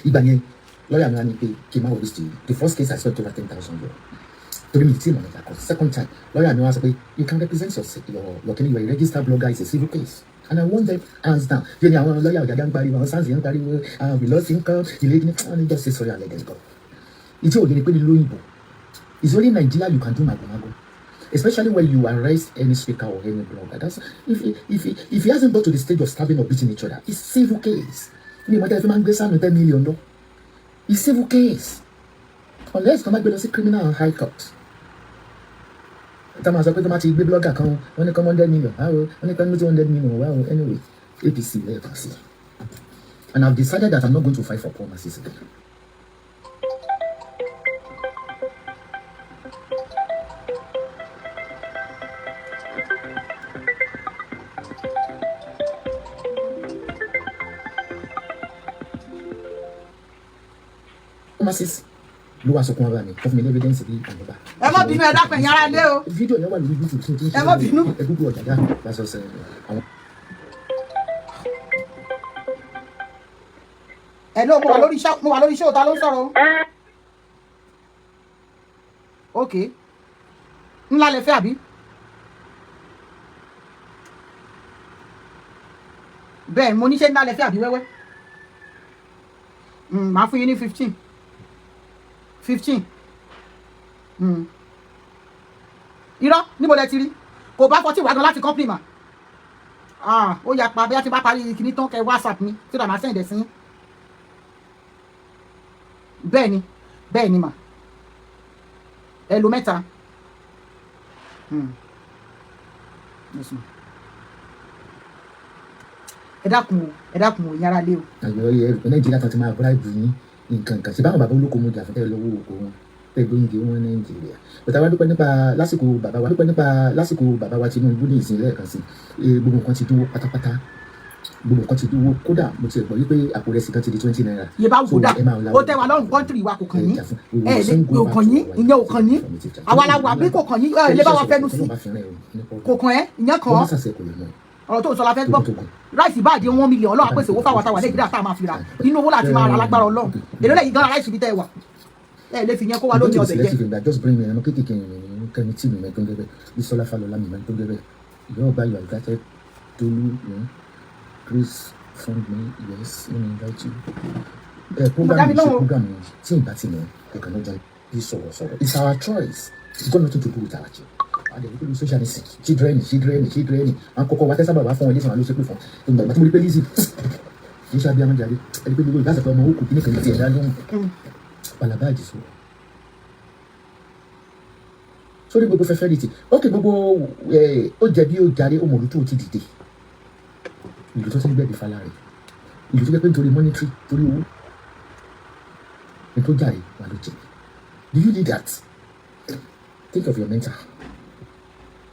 ìgbà yẹn lọ́ọ̀yà mi wá ní pé kí n má wọlé sí the first case I spent over 10,000 euro torí mi tí mo nìjà kọ second time lọ́ọ̀yà mi wá sọ pé you can represent your kini you are a registered blogger, it's a civil case and I want them hands down yẹn ni àwọn lọ́ọ̀yà ọ̀jàjà ń pariwo àwọn sánsì ń pariwo we lost income ilé ní wọ́n ní just say sorry and let them go ìtí òde ni pé ní lóyìnbó. It's only in Nigeria you can do mago, especially when you arrest any speaker or any blogger. That's if he hasn't got to the stage of stabbing or beating each other, it's civil case. You know, if man gets 10 million, no, it's civil case. Unless come back with criminal and high court. Thomas, I put the big blogger come when they come 100 million. When they come 200 million, well, anyway, APC, let us see. And I've decided that I'm not going to fight for poor masses again. Masses ló wá sọkún ọba mi of me evidence bí àgbà. Ẹ má bínú ẹ dápẹ́ yín ara lé o. Fídíò yẹn wà lórí YouTube tí ẹ má bínú. ẹ Google Ọ̀jàjà lásán sẹ àwọn. Ẹ ló mo wà lórí show ta ló ń sọ̀rọ̀. Ok ńlá lẹ fẹ́ àbí. Bẹ́ẹ̀ mo ní ṣe ńlá lẹ fẹ́ àbí wẹ́wẹ́. Màá fún yín ní 15. Irọ́ níbo lẹ ti rí kò bá 40 wá gan láti company mà ó yà pa bí a ti bá parí kìíní tán kẹ WhatsApp mi tí dàmà sẹ́ǹdẹ̀ sí bẹ́ẹ̀ ni mà ẹ lo mẹ́ta ẹ dákun o ìyára lé o. àyọ̀ ẹ̀ Nàìjíríà kan ti máa bribe yín nǹkan kan ṣe báwọn bàbá olóko mu jà fún tẹ́lẹ̀ lọ́wọ́ òkú wọn tẹ́lẹ̀ gbóyìnbó wọn Nàìjíríà bàtà wa dúpẹ́ nípa lásìkò bàbá wa Tinubu ní ìsìn lẹ́ẹ̀kan sí gbogbo nǹkan ti dúró pátápátá gbogbo nǹkan ti dúró kódà mo ti gbọ́ wípé àpò rẹ̀ sì kan ti di 20 naira. yé bá wò dá ó tẹ́ wa lọ́rùn kọ́ńtírì wa kò kàn yín kò kàn yín ìyẹn ò kàn yín àwa la wà bí kò kàn yín lè bá wa fẹnu sí kò kàn ẹ́ ìyẹn kàn ọ̀rọ̀ tó ń sọ la fẹ́ gbọ́ ráìsì báàdì 1 million Ọlọ́run pèsè owó fáwọn àtàwọn Nàìjíríà tá a máa fi ra inú owó láti máa ra lágbára Ọlọ́run èlò lẹ́yìn gan ráìsì bí tẹ́ ẹ wà ẹ lè fi yẹn kó wa lómi ọbẹ̀ jẹ. just bring me ẹnu kékeré kẹmi tí mi mẹ́tọ́ gẹ́gẹ́ Bísọ́lá Fálọlá mi mẹ́tọ́ gẹ́gẹ́ ìyá ọba you are invited Tolu Chris fund me yes let me invite you. Program tí ìgbà tí mo kẹ̀kẹ́ náà jẹ́ bí sọ̀rọ̀ it's our choice it's got nothing to do with our children. People social she drain and koko wa tesa baba fún ilé san lo se pe fún ìgbà tí mo rí pé Lizzy kì í ṣe abiyamọ jàre ẹni pé gbogbo ìbáṣepọ̀ ọmọ òkú kíní kan ti ẹ̀dá lóhùn palabaji sórí gbogbo fẹ́fẹ́ rìtì ókè gbogbo ó jẹ̀bi ó jàre ó mọ̀lú tó ti dìde ìlú tó ti ń gbẹ̀bí fala rẹ̀ ìlú tó jẹ́ pé nítorí monetary torí owó ní tó jàre wà ló jẹ̀bi do you need that? Think of your mental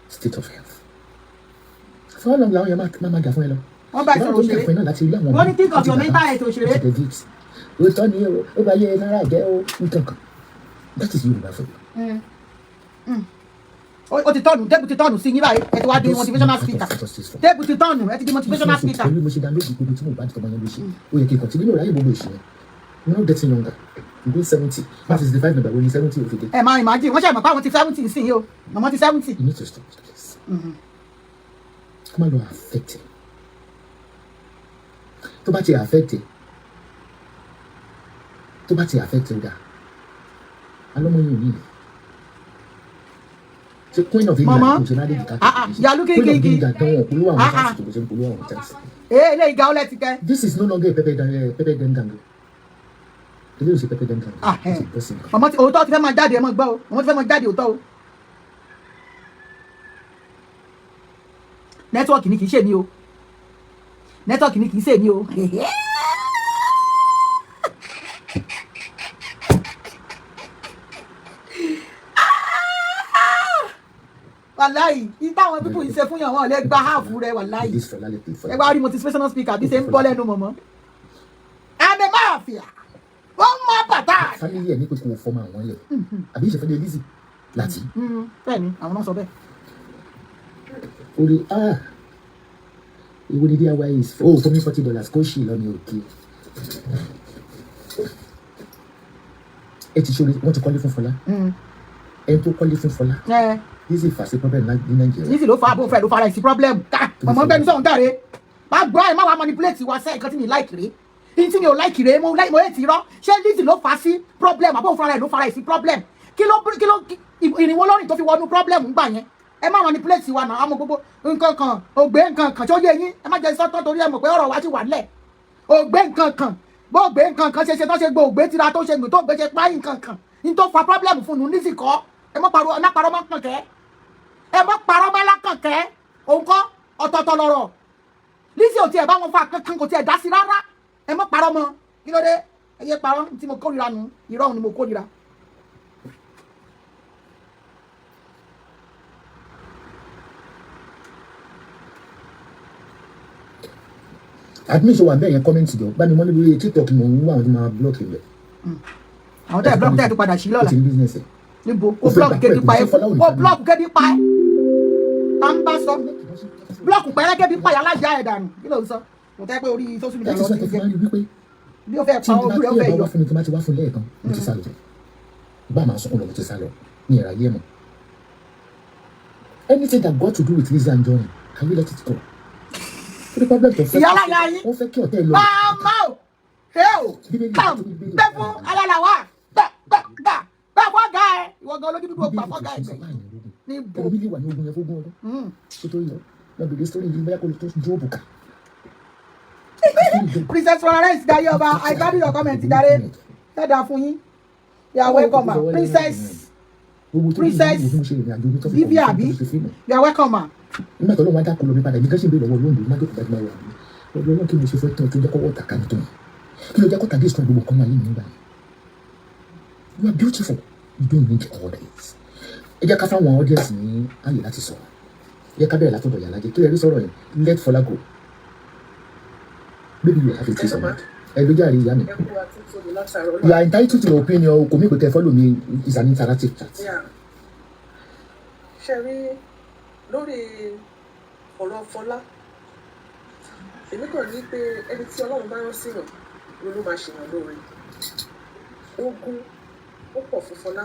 state of health. For how long làwọn yẹn máa jà fún ẹ lọ? Wọ́n bá ìṣòro òṣèré. Wọ́n ní think of your mental health òṣèré. O tọ́ ni ó bá yẹ náírà jẹ́ ó nǹkan kan. That is Yorùbá for you. O ti tọ́nu tébù ti tọ́nu sí yín báyìí ẹ ti wá di motivational speaker. Tébù ti tọ́nu ẹ ti di motivational speaker. Mo ṣe download gbogbo tí mo bá ti tọmọ yẹn ló ṣe. Ó yẹ kí n continue ní òráyè gbogbo ìṣe. You're not getting younger. You go 70. That is the 5 number. When you're 70, you forget. Máa imagine. Wọ́n ṣe àmọ́ pé àwọn ti 70 sí yìí o. Màmá ti 70. You need to stop this. Come on, you're affected. Tó bá ti affected. That. Alọ́mọ yìí ò ní. The queen of England. Mama. You are looking kinky. Eléyìí ga ọlẹ́ ti kẹ́. This is no longer a Pepe Dengango. Ilé òsì Pepe Dengango. Ọmọ tí òótọ́ ti fẹ́ máa jáde ẹ mọ̀ gbọ́ o. Ọmọ ti fẹ́ máa jáde òótọ́ o. Nẹ́tíwọ̀kì ni kì í ṣe mi o. Nẹ́tíwọ̀kì ni kì í ṣe mi o. wàláì ìtàwọn pípù yìí ṣe fún yàn wọn lè gba half rẹ wàláì ẹ wá rí motivational speaker bí ṣe ń bọ́ lẹ́nu mọ̀mọ́ ẹni máa fìyà wọ́n má bàtà. family ẹ̀ ní pé kò fọmọ àwọn ilẹ̀ àbí ìṣẹ̀fẹ́ de Lizzy láti. bẹ́ẹ̀ni àwọn náà sọ bẹ́ẹ̀. orí ìwé ni DIY is fún mi $40 kó ṣì lọ ní òkè. ẹ ti ṣe wọ́n ti kọ́lé fún Fọlá ẹni tó kọ́lé fún Fọlá Lizzy fà sí problem ní Nàìjíríà. Lizzy ló fa àbò fẹ́ ló fara ìsí problem ká mọ̀mọ́ bẹ́ẹ̀ ní sọ̀hún dáre má gbọ́ ẹ̀ má wàá manipulate wa sẹ́yìn kan tí mi láìkì rè ní tí mi ò láìkì rè mo ètì rọ́ ṣé Lizzy ló fa sí problem àbò fara ẹ̀ ló fara ìsí problem kí ló ìrìnwó lórí tó fi wọnú problem ńgbà yẹn ẹ má manipulate wa náà àmọ́ gbogbo nǹkan kan ògbé nǹkan kan tó yé yín ẹ má jẹ́ sọ́tọ̀ torí ẹ mọ̀ pé ọ̀rọ̀ wa ti wà nílẹ̀ ògbé nǹkan kan bó ògbé nǹkan kan ṣe tó ṣe gbé ògbé tira tó ṣe gbé tó gbé ṣe páyì nǹkan kan ní tó fa problem fún un Lizzy kọ́ ẹ má parọ́ mọ́ kànkẹ́ ẹ má parọ́ mọ́ lákànkẹ́ òun kọ́ ọ̀tọ̀ọ̀tọ̀ lọ̀rọ̀ Lizzy ò tiẹ̀ bá wọn fa kankan kò tiẹ̀ dá sí rárá ẹ má parọ́ mọ́ kí ló dé ẹ yé parọ́ tí mo kórìíra nù irọ́ ni mo kórìíra. admin ṣe wà bẹ́ẹ̀ yẹn kọ́mẹ́ǹtì jọ bá mi mọ́ níbi TikTok mò ń wá àwọn tó máa blọ́ọ̀kì rẹ̀. àwọn tẹ́ ẹ̀ blọ́ọ̀kì tẹ́ ẹ̀ tó padà sí lọ́la. ó ti ní business ẹ̀. níbo o blọọkù kéde pa ẹ o blọọkù kéde pa ẹ tá n bá sọ blọọkù pẹrẹ kéde pa ẹ alájà ẹ dànù kí ló ń sọ mo tẹ́ pé orí social media lọ sí ìjẹ bí o fẹ́ pa ojú rẹ o fẹ́ yọ. tí n bá ti wá fún lẹ́ẹ̀kan mo ti sá lọ bá a máa sọ ọ̀nà mo ti sá lọ ní ìrà yé mọ̀ anything that got to do with Lizzy and Johnny can we let it go. the problem tó fẹ́ wọ́n fẹ́ kí ọ̀tẹ̀ lọ. máa o ṣé o kàm bẹ́ẹ̀ fún ayáláwa gbà fọ́gà ẹ̀ ìwọ gan olójú dúdú ọgbà fọ́gà ẹ̀ ní bò. ẹ̀rọ bíbí wà ní ogun yẹn fógún ọdún kó tó yọ lọ́bìnrin sórí yìí bẹ́ẹ̀ kó lè tó jó òbúkà. Princess Florence Dayo Ọba I value your comment dare dada fún yín you are welcome ma Princess Vivi abi you are welcome ma. nígbà tó lóun wá dákú lómi padà nìkan ṣe ń bẹ lọ́wọ́ lóńdó má jókòó dájú máa wà ní ọdún náà kí mo ṣe fẹ́ tán tó jẹ́ kọ́wọ́ tàkà ní tó yẹn kí ló jẹ́ kó tàgé ìsọ̀rọ̀ gbogbo kan wà yìí nígbà yẹn. You are beautiful. You don't need all this. Ẹ jẹ́ ká fáwọn audience ní ààyè láti sọ̀rọ̀. Ẹ jẹ́ ká bẹ̀rẹ̀ látọ̀dọ̀ Ìyá Lájẹ. Kí lẹ rí sọ̀rọ̀ yẹn? Let Fola go. Maybe you have a taste of it. Ẹ ló jẹ́ àrí ìyá mi. You are entitled to your opinion. Kò mí kò tẹ follow me. It's an interactive chat. Ṣé rí lórí ọ̀rọ̀ Fọlá? Èmi kàn ní pé ẹni tí Ọlọ́run bá rán sí yàn ló máa ṣèyàn lóore. Ogun ó pọ̀ fún Fọlá.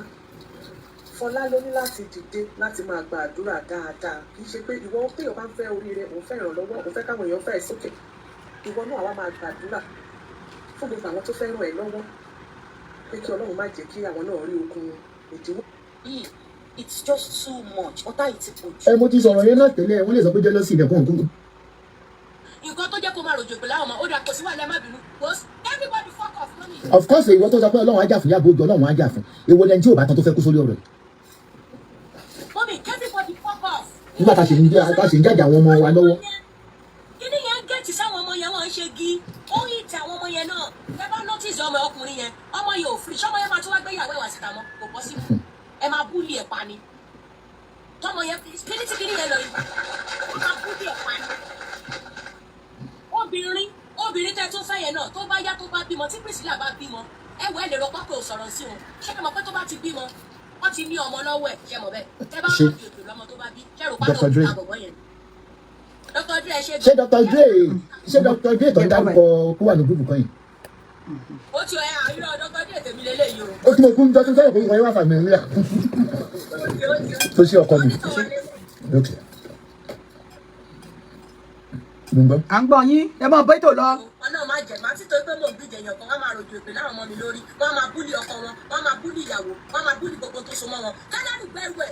Fọlá ló ní láti dìde láti máa gba àdúrà dáadáa. Kì í ṣe pé ìwọ pé o bá ń fẹ́ oríire, òun fẹ́ ìrànlọ́wọ́, òun fẹ́ káwọn èèyàn fẹ́ ẹ̀ sókè. Ìwọ náà wá máa gbàdúrà fún gbogbo àwọn tó fẹ́ ràn ẹ́ lọ́wọ́. Pé kí Ọlọ́run má jẹ́ kí àwọn náà rí ogun ìdíwọ́. It's just too much. Ọ̀tá yìí ti pọ̀ jù. Ẹ mo ti sọ̀rọ̀ yẹn náà tẹ́lẹ̀ wọ́n lè sọ pé jealousy ìdẹ̀kùn òkú. Nǹkan tó jẹ́ kó máa ròjò pẹ̀lú àwọn ọmọ ó dà kó sí wàhálà má bínú. Everybody fuck off money. Of course ìwọ tó sọ pé Ọlọ́run á jà fún Iyabo Ojo Ọlọ́run á jà fún èwo lẹni tí ò bá tán tó fẹ́ kú sórí ọ̀rọ̀ yìí. Mommy, everybody fuck off. Nígbà tá a ṣe ń jáde àwọn ọmọ wa lọ́wọ́. Kíni yẹn gẹ̀ẹ́tì sáwọn ọmọ yẹn wọ́n ń ṣe gi. Ó yìí tẹ àwọn ọmọ yẹn náà. Ẹ bá notice ọmọ ọkùnrin yẹn. Ọmọ yẹn ò free. Ṣọmọ yẹn máa tún wá gbé ìyàwó ẹ̀wà síta mọ́. Kò bọ́ sí mi. Ẹ máa búlì ẹ̀ pa ni. Tọmọ yẹn kíní tí kíní yẹn lọ yìí. Ẹ máa búlì ẹ̀ pa ni. Obìnrin tẹ́ tó fẹ́ yẹn náà tó bá yá tó bá bímọ tí Priscilla bá bímọ ẹ wọ ẹ lè rọ pápẹ́ ò sọ̀rọ̀ sí wọn ṣé ẹ mọ̀ pé tó bá ti bímọ wọ́n ti ní ọmọ lọ́wọ́ ẹ̀ ṣe mọ̀ bẹ́ẹ̀ tẹ́ bá wọ́n fi ètò lọ́mọ tó bá bí ṣé rò pápẹ́ ò ta bọ̀bọ̀ yẹn. Dr. Dre ṣé Dr. Dre tó ń dárúkọ kó wà ní gúrùpù kan yìí. ó ti ẹ àyọ Dr. Dre tèmi lélẹ́yìí o. Ó tún mọ̀ kún jọ́sí sọ́yọ̀ kó wọ́n wá fàmì ńlá. Tó ṣe ọkọ mi. À ń gbọ́ yín ẹ máa bẹ́ tó lọ. Wọn náà máa jẹ máa títọ́ pé mò ń bíjẹ yàn kan wọ́n máa rojò èpè láwọn ọmọ mi lórí wọ́n máa búlì ọkọ wọn wọ́n máa búlì ìyàwó wọ́n máa búlì gbogbo tó so mọ́ wọn kálárù gbẹrù ẹ̀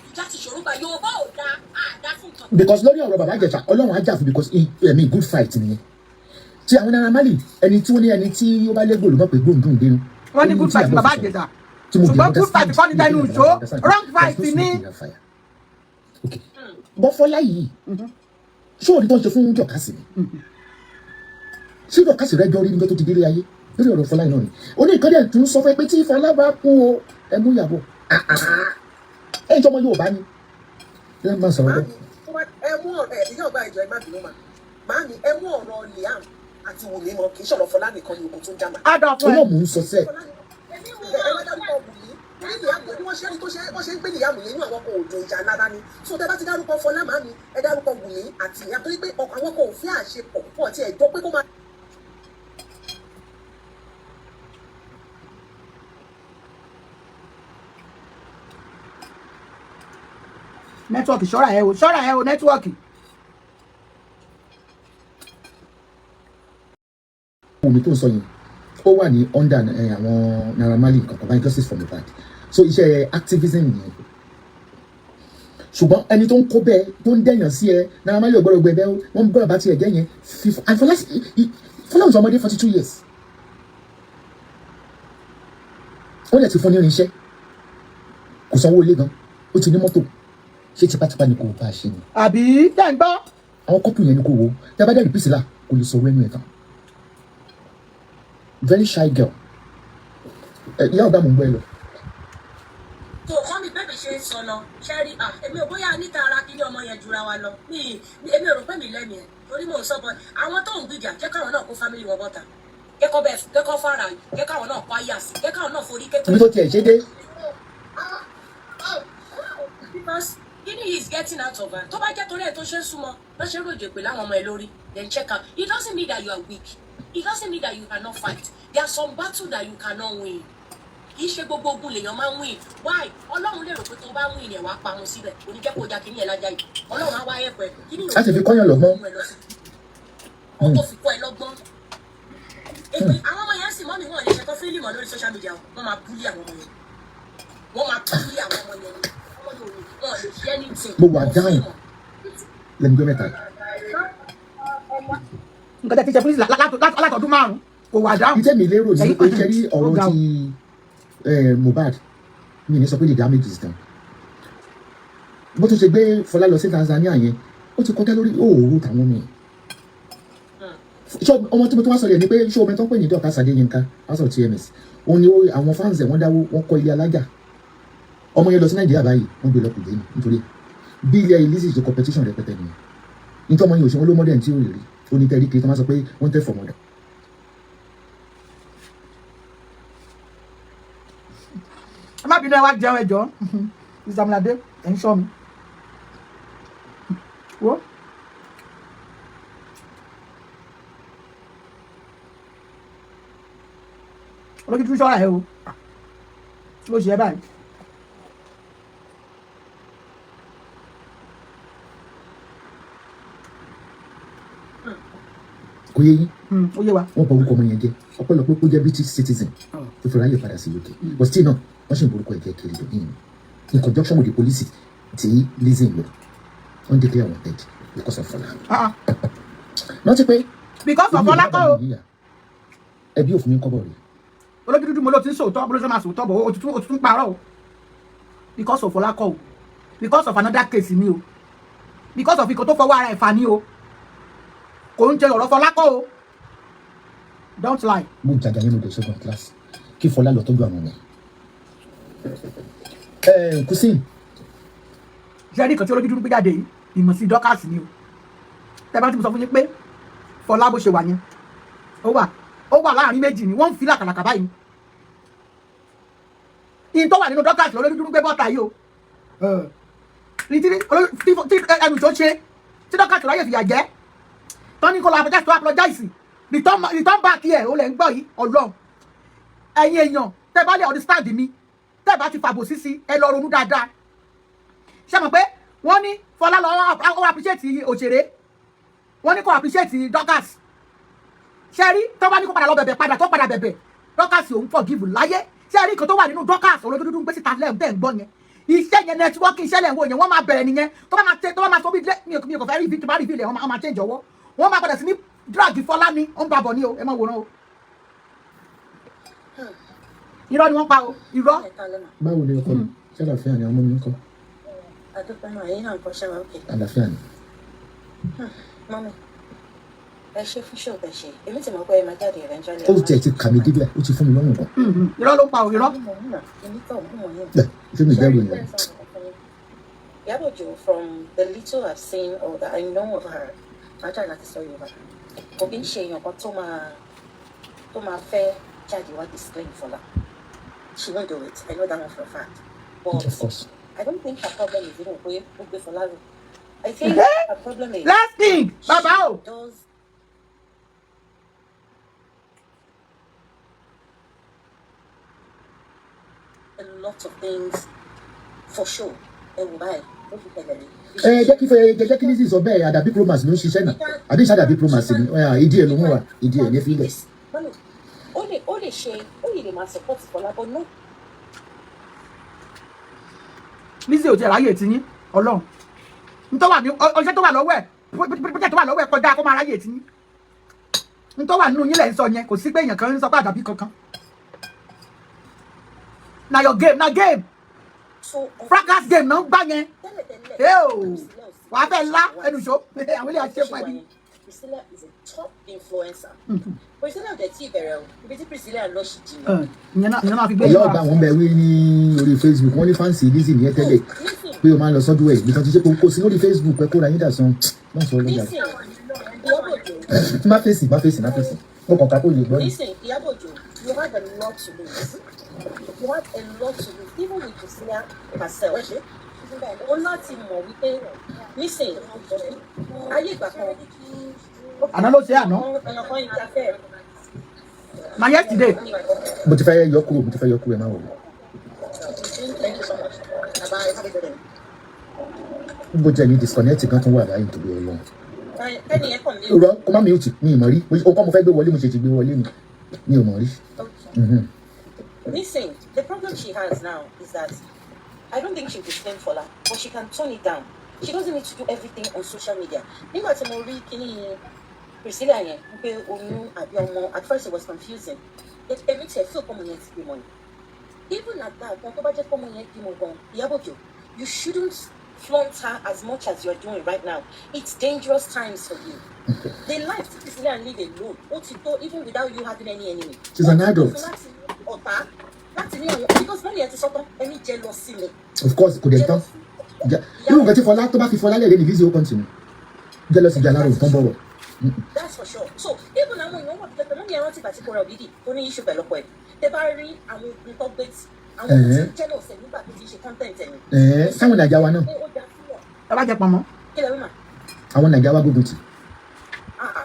ìjà ti ṣòro bá Yorùbá ò dá àdá fún nǹkan. Because lórí ọ̀rọ̀ bàbá Ìjẹ̀ṣà Ọlọ́run á jà fún because good fight nìyẹn. Tí àwọn Naira Marley ẹni tí wọ́n ní ẹni tí ó bá légbò ló mọ̀ pé gbóǹdùn dénú. Wọ́n ní good fight bàbá Ìjẹ̀ṣà ṣùgbọ́n good fight kọ́ ni tẹnu ìṣó wrong fight ni. Bọ́fọ́lá yìí ṣé òní tó ń ṣe fún Jọ̀kásì ni ṣé Jọ̀kásì rẹ jọ orí nígbà tó ti délé ayé lórí ọ̀rọ̀ Fọlá iná ni oní ìkọ́dẹ̀ tún sọ fún pé tí Fọlá bá kú o ẹ mú Ìyàbọ̀ ẹ ń jọmọ Yorùbá ni Let me say Màámi, ẹ mú ọ̀rọ̀ ìyá ọba ìjọ ẹ má bínú mà. Màámi, ẹ mú ọ̀rọ̀ Liam àti Wùmí mọ́ kì í ṣọ̀rọ̀ Fọlá nìkan ni òkun tó ń jà mà. Adolfo. Ọlọ́run mò ń sọ sẹ́ẹ̀. Ẹ wá dárúkọ Wùmí. Ní Liam bí wọ́n ṣe rí tó ṣe wọ́n ṣe ń gbé Liam yẹn ní àwọn ọkọ̀ òjò ìjà lára ni. So tẹ bá ti dárúkọ Fọlá màámi, ẹ dárúkọ Wùmí àti ìyá torí pé àwọn ọkọ̀ òfin àṣepọ̀ pọ̀ tí ẹ jọ pé kó máa. Nẹ́tíwọ̀kì ṣọ́ra ẹ o nẹ́tíwọ̀kì. Omi tó ń sọ yẹn ó wà ní under àwọn Naira Marley kankan báyìí justice for Mohbad so iṣẹ́ activism yẹn ṣùgbọ́n ẹni tó ń kó bẹ́ẹ̀ tó ń dẹ̀yàn sí ẹ Naira Marley ọgbọ́dọ̀ gbẹbẹ́ wọ́n gbọ́dọ̀ bá tiẹ̀ jẹ́ yẹn and Fọlá ọ̀sán ọmọdé 42 years ó lè ti fún ní irinṣẹ́ kò sanwó ilé gan ó ti ní mọ́tò ṣé tipátipá ni kò bá a ṣe ni. Àbí dẹ́ ń gbọ́. Àwọn kọ́pù yẹn ni kò wo tí a bá dẹ́rù písìlà kò lè sọ wẹ́nu ẹ̀ tán. Very shy girl. Ìyá ọ̀gá mò ń gbọ́ ẹ lọ. tó wọ́n mi bẹ́ẹ̀ ṣe ń sọ lọ ṣẹ́rí èmi ò bóyá níta ara kí ní ọmọ yẹn jura wa lọ èmi ò rò pé mi lẹ́mìí ẹ̀ torí mò ń sọ bọ́ àwọn tó ń gbìjà jẹ́ káwọn náà kó fámìlì wọn bọ́ta kẹ́kọ̀ọ́ fara jẹ́ káwọn náà kó ayé àsì jẹ́ káwọn náà forí kékeré. Ibi tó tiẹ̀ ṣe dé. Because Guinea is getting out of her. Tó bá jẹ́ torí ẹ̀ tó ṣe ń súnmọ́ lọ́ ṣe ròjò pé láwọn ọmọ ẹ lórí then check out. It doesn't mean that you are weak. It doesn't mean that you cannot fight. There are some battles that you cannot win. Kì í ṣe gbogbo ogun lèèyàn máa ń win. Why? Ọlọ́run lè rò pé tó bá win ẹ̀ wá parun síbẹ̀. Oníjẹ́ kó ja kìíní ẹ̀ lájà yìí. Ọlọ́run á wá ẹ̀ pẹ̀. A sì fi kọ́yàn lọ́gbọ́n. Ọkọ̀ fi kọ́ ẹ lọ́gbọ́n. Èpè àwọn ọmọ yẹn sì mọ́ mi wọ́n lè ṣe kọ́ fílì mọ́ lórí social media. Wọ́n máa búlí àwọn ọmọ yẹn. Wọ́n máa búlí àwọn ọmọ yẹn. Mo wà dáhùn lẹ́nu gbé mẹ́ta. Nǹkan tẹ́ ti ṣe fún látọdún márùn-ún kò wà dáhùn. Ìjẹ́ mi lérò ní pé ṣe rí ọ̀rọ̀ ti Mohbad mi ní sọ pé the damage is done. Bó tún ṣe gbé Fọlá lọ sí Tanzania yẹn ó ti kọjá lórí òòrùn tàwọn mi. Ọmọ tí mo tún wá sọ yẹn ni pé ṣé omi tó ń pè ní Dr. Sadeyinka house of TMS òun ni àwọn fans ẹ̀ wọ́n dáwó wọ́n kọ́ ilé alájà. Ọmọ yẹn lọ sí Nàìjíríà báyìí wọ́n gbé lọ kùdé ni nítorí bí ilé Lizzy ṣe competition rẹpẹtẹ nìyẹn nítorí ọmọ yẹn òṣèwọ́n ló mọ́dẹ̀ tí ó rí onítẹ̀rí kiri tó máa sọ pé wọ́n tẹ̀ fọ̀mọ́dà. Ẹ má bínú ẹ wá jẹun ẹjọ́ ìsàmùlàdé ẹ̀ ń sọ mi. Wo olójú tún ṣọ́ra ẹ o ló ṣe ẹ báyìí. Kò yé yín Ó yé wa. wọ́n bọ orúkọ ọmọ yẹn jẹ́ ọpẹ́lọpẹ́ kó jẹ́ British citizen tó fi ráyè padà sí UK but still náà wọ́n ṣì ń borúkọ ẹ̀jẹ̀ kiri lọ in conjunction with the police tí Lizzy ń lọ wọ́n declare wanted because of Fọlá. Rántí pé Because of Fọlá kọ́ o. Ẹbí òfin mi ń kọ́bọ̀ rẹ̀. Olójú dúdú mo ló ti ń sòótọ́ bó ló ṣe máa sòótọ́ bọ̀ ó tún parọ́ o. Because of Fọlá kọ́ o. Because of another case ni o. Because of ikọ̀ tó fọwọ́ ara ẹ̀ fà ni o. Kò ń jẹ ọ̀rọ̀ Fọlá kọ́ o. Don't lie. Mo jàjà yẹn mo dẹ̀ ṣẹ́gun class kí Fọlá lọ tọ́jú àwọn ọmọ yẹn. Kùsìn. Ṣé rí nǹkan tí olójú dúdú gbé jáde yìí? Ìmọ̀ sí Dorcas ni o. Tẹ́ bá ti sọ fún yín pé Fọlá bó ṣe wà yẹn. Ó wà láàrin méjì ni wọ́n ń fi làkàlàkà báyìí. Ìyẹn tó wà nínú Dorcas olójú dúdú gbé bọ́ta yìí o. Tí ẹnu tó ṣe tí Dorcas ráyè fìyà jẹ́. Tọ́ni kó lọ apologize. Return back here ó lẹ̀ ń gbọ́ yìí Ọlọ́run. Ẹ̀yin èèyàn tẹ́ bá lè understand mi tẹ́ bá ti fàbò sísí ẹ lọ ronú dáadáa. Ṣé mọ̀ pé wọ́n ní Fọlá lọ appreciate òṣèré wọ́n ní kó appreciate Dorcas. Ṣé rí tó bá ní kó padà lọ bẹ̀bẹ̀ padà tó padà bẹ̀bẹ̀ Dorcas òun forgive láyé. Ṣé rí nǹkan tó wà nínú Dorcas olójú dúdú ń gbé síta lẹ́hìn tẹ́ ń gbọ́ yẹn. Iṣẹ́ yẹn network iṣẹ́ lẹ́hìn wo yẹn wọ́n máa bẹ̀rẹ̀ nìyẹn tó bá máa sọ bí mi kò fẹ́ rí bí tó bá rí bí ilẹ̀ wọ́n máa change ọwọ́ wọ́n máa padà sí ní drag Fọlá ni ó ń bá bọ̀ ní o ẹ máa wòran o. Irọ́ ni wọ́n pa o irọ́. Báwo ni ọkọ mi ṣé àlàáfíà ni ọmọ mi ń kọ́? Àdúpẹ́ náà èyí náà kọ́ ṣe wá òkè. Àlàáfíà ni. Mọ́mí ẹ ṣe fún ṣòwò ẹ ṣe èmi ti mọ̀ pé ẹ máa jáde eventually. Ó tiẹ̀ ti kà mí débẹ̀ ó ti fún mi lọ́rùn gan. Irọ́ ló pa o irọ́. Ṣé mi bẹ́ẹ̀ wò ni? Iyabo Ojo, from the little I've seen or that I know of her, I try not to tell you about her. Kò kí ń ṣe èèyàn kan tó máa fẹ́ jáde wá disclaim Fọlá. She won't do it. I know that one for a fact. But Of course. I don't think her problem is even who Gbe Fọlá. I think her problem is last thing baba she does a lot of things for sure. Jẹ́ kí Lizzy sọ bẹ́ẹ̀ àdàbí promise ló ń ṣiṣẹ́ náà àbí ìṣàdàbí promise ni ìdí ẹ̀ ló mú wa ìdí ẹ̀ ní fílẹ̀. Ó lè ṣe ó lè máa support Fọlá but no. Lizzy ò tiẹ̀ ráyè tí yín ọlọ́run ntọ́ wà ní ọṣẹ́ tó wà lọ́wọ́ ẹ̀ pípẹ́ tó wà lọ́wọ́ ẹ̀ kọjá kó máa ráyè tí yín ntọ́ wà nínú yín lẹ̀ ń sọ yẹn kò sí pé èèyàn kan ń sọ pé àdàbí kankan na your game na game fracas game náà ń gbá yẹn wà á fẹ́ ńlá ẹnu ṣó àwọn ilé àti ṣẹ́fún ẹbí. Priscilla is a top influencer. Priscilla ò dẹ̀ tí ì bẹ̀rẹ̀ o ibi tí Priscilla lọ sí jìnnà. ìyẹn náà fi gbé ìyá ọba àwọn ọmọ ẹwé ní orí Facebook wọ́n ní fáǹsì Lizzy nìyẹn tẹ́lẹ̀ pé o máa ń lọ sọ́dún ẹ̀ nígbà tí ṣe kò sí lórí Facebook ẹ kóra yín dà sàn wọ́n sọ lórí àgbà. má fèsì mo kàn ká kó yẹ gbọ́ ni. Listen, Iyabo Ojo, you have a lot to lose. You have a lot to lose even with Priscilla herself. Ó láti mọ̀ wípé nísìnyí ayé ìgbà kan àná ló ṣe àná na yesterday. mo ti fẹ́ yọ kúrò ẹ má wọ̀ bó jẹ́ ní disconnect kan tún wà báyìí tó bí ọlọ́run. Rọ kó má mi ò tì ní ìmọ̀ rí o kọ́ mo fẹ́ gbé wọlé mo ṣe ti gbé wọlé mi ò mọ̀ rí. Listen, the problem she has now is that I don't think she will disclaim Fọlá, but she can tone it down. She doesn't need to do everything on social media. Nígbà tí mo rí kíní Priscilla yẹn pé oyún àbí ọmọ at first it was confusing. Èmi tiẹ̀ feel pọ́nmọ yẹn ti bímọ ni. Even at that, when tó bá jẹ́ pọ́nmọ yẹn bímọ gan, Iyabo Ojo, you shouldn't flaunt her as much as you're doing right now. It's dangerous times for you. The life tí Priscilla live alone, Otito, even without you having any enemy. She's an adult. Because money at the sort any jealousy. Of course, could have done. You get it for that to back for that lady, Lizzy will continue. Jealousy, Jalaro, Tombow. That's for sure. So, even now, you know what the money around it, particular BD, only issue below web. The barring and we talk bits and jealous and you back with content. Someone like Jawano. Ẹ jẹ́ pọnmọ́. I want Nagawa go to.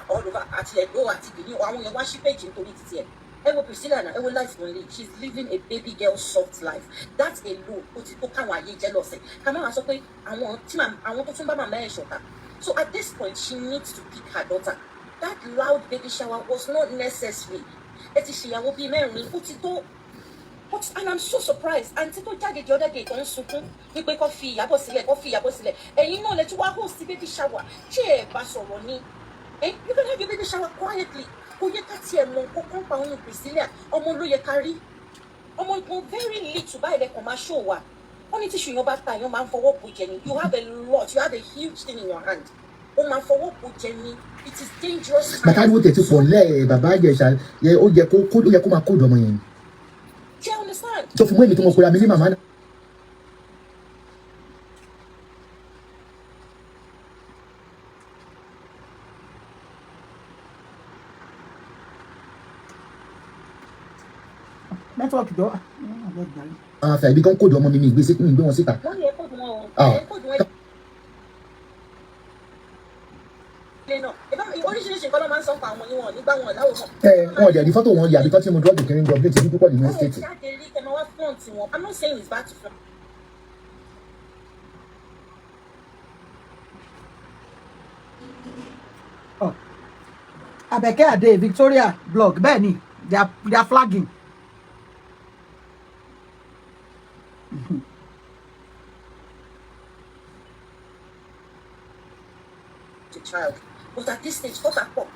All over Ati Ati Lizzy àwọn yẹn wá sí page nítorí títí ẹ̀. Ẹ wo Priscilla na ẹ wo life only. She's living a baby girl soft life. That's alone ó ti tó káwọn ayé jealous ẹ̀. Ká má wá sọ pé àwọn tó tún bá màmá ẹ̀ ṣọ̀tá. So at this point she needs to pick her daughter. That loud baby shower was not necessary. Ẹ ti ṣèyàwó bíi mẹ́rin ó ti tó. And I'm so surprised. Otito Jade the other day don't sunkún wípé kó fi Iyabo sílẹ̀. Ẹ̀yin náà lẹ tún wá host baby shower. Ṣé ẹ bá sọ̀rọ̀ ni? You can have your baby shower quietly. Kò yẹ ká tiẹ̀ mọ nǹkan pa òun Priscilla. Ọmọ ló yẹ ká rí. Ọmọ ìkan very little báyìí lẹ́kọ̀ọ́ máa show wa. Wọ́n ní tíṣù yan bá ta yan máa ń fọwọ́ bò jẹ ni. You have a lot. You have a huge thing in your hand. Ó máa fọwọ́ bò jẹ ni. It is dangerous. Bàbá wo tètè pọ̀ lẹ́ bàbá Ìjẹ̀ṣà ó yẹ kó máa kóòdù ọmọ yẹn ni. Do you understand? So fún èmi tí mo pera mi ní màmá náà. Network jọ. Àfẹ́ ibi kan kóòdù ọmọ mi gbé wọn síta. Wọ́n yẹ kóòdù wọn o. Ẹ kóòdù wọn. Oríṣiríṣi nǹkan ló máa ń sọ pa àwọn yìí wọn nígbà wọn láwùjọ. Wọn ò dẹ̀ ní fọ́tò wọn yà bí tọ́tí mo dúró kìíní gbọ́ bí ti ní púpọ̀ nínú ẹ́stéètì. I'm not saying it's bad to front. Abẹ́kẹ́ Adé Victoria blog bẹ́ẹ̀ ni they are flagging. The child, but at this stage, what happened?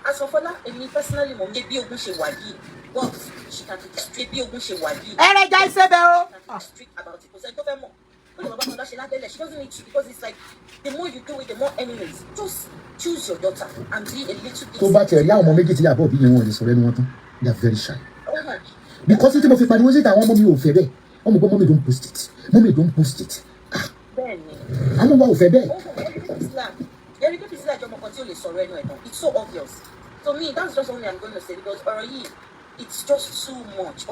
As for Fola, èmi personally mo ṣe bí ogun ṣe wà yìí, but she can ṣe bí ogun ṣe wà yìí. Ẹ jẹ́ ìṣẹ́bẹ̀ o. Strict about it. Kò sẹ́ni tó fẹ́ mọ̀. Ó lè bàbá kan láṣẹ látẹ̀lẹ̀. She doesn't need to, because it's like the more you do it, the more enemies. Just choose your daughter and be a little bit. tó bá tẹ̀ rí àwọn ọmọ méjì tí Iyabo bí yẹn wọn lè sọ̀rọ̀ ẹnu wọn tán, they are very shy. Because tí mo fi pariwo síta àwọn ọmọ mi ò fẹ́ bẹ́ẹ̀, ọmọ gbọ́ mommy don't post it, mommy don't post it. Àwọn ọmọ ò fẹ́ bẹ́ẹ̀. It's so obvious. To me, that's just only I'm going to say, because it's just too much.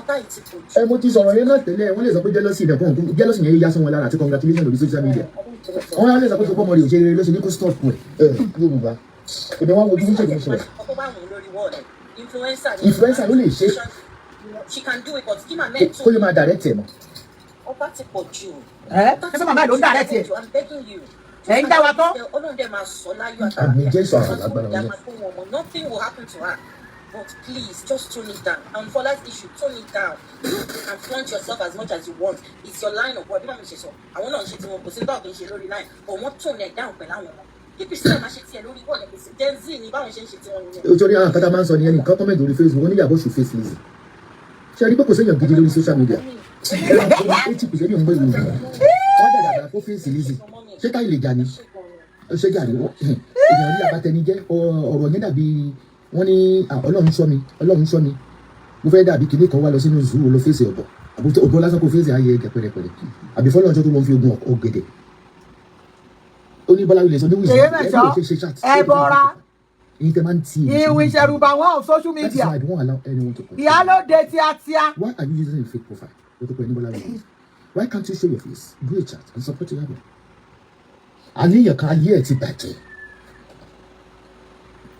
Mo ti sọ̀rọ̀ yẹn náà tẹ́lẹ̀, wọ́n lè sọ pé jealousy rẹ̀ kàn, jealousy yẹn yá sún wọn lára àti congratulations lórí social media. Wọ́n lè sọ pé sọ́kọ́ ọmọ rẹ̀ ò ṣe rere ló ṣe ní kó stop ẹ̀. Yorùbá èmi wọn wo bí wọ́n ṣe ní sọ̀rọ̀. Influencer ló lè ṣe. She can do it, but give my men kó lè máa direct ẹ̀ mọ́. Ọba ti pọ̀ jù. Ẹ ṣe màmá ẹ̀ ló ń direct ẹ̀. I'm begging you. Ẹ ń dá wa tán. Àmì Jésù àlágbára wọn. Nothing will happen to her. But please, just tone it down. And for life issue, tone it down. You can flaunt yourself as much as you want. It's your line of work. I want to shit on because about being shit line. But what tone it down? People say my shit here, Lori, what Gen Z, ni báwọn ṣe ń ṣe tí wọ́n ní. Nítorí àwọn kátà máa ń sọ ní ẹnì kan comment lórí Facebook, wọ́n ní Iyabo should face Lizzy. Ṣé ẹni pé kò séèyàn gidi lórí social media? 80% ní ọmọ ìlú rẹ̀. Wọ́n dàgbà kó face Lizzy. Ṣé ká ilé jà ni? Ṣé jà ni? Èèyàn rí abatẹnijẹ́ ọ̀rọ̀ yẹn dàbí wọ́n ní Ọlọ́run ṣọ́ mi, Ọlọ́run ṣọ́ mi. Mo fẹ́ dàbí kinní kan wá lọ sínú zoo lọ fèsì ọ̀bọ̀. Àbúté ọ̀bọ̀ lásán kò fèsì ayé ẹ̀gẹ̀ pẹ̀rẹ̀pẹ̀rẹ̀. Àbí fọ́lọ́run ṣọ́ tó lọ fi ogun ọ̀gẹ̀dẹ̀. Ó ní Bọ́lá Willis oníwìsì ẹ bọ́ra ìwé ìṣẹ̀rùbà wọn on social media ìyálóde tíátíá. Why are you using a fake profile? Why can't you show your face, do a chat and support Iyabo? Àníyàn kan ayé ẹ̀ ti bàjẹ́.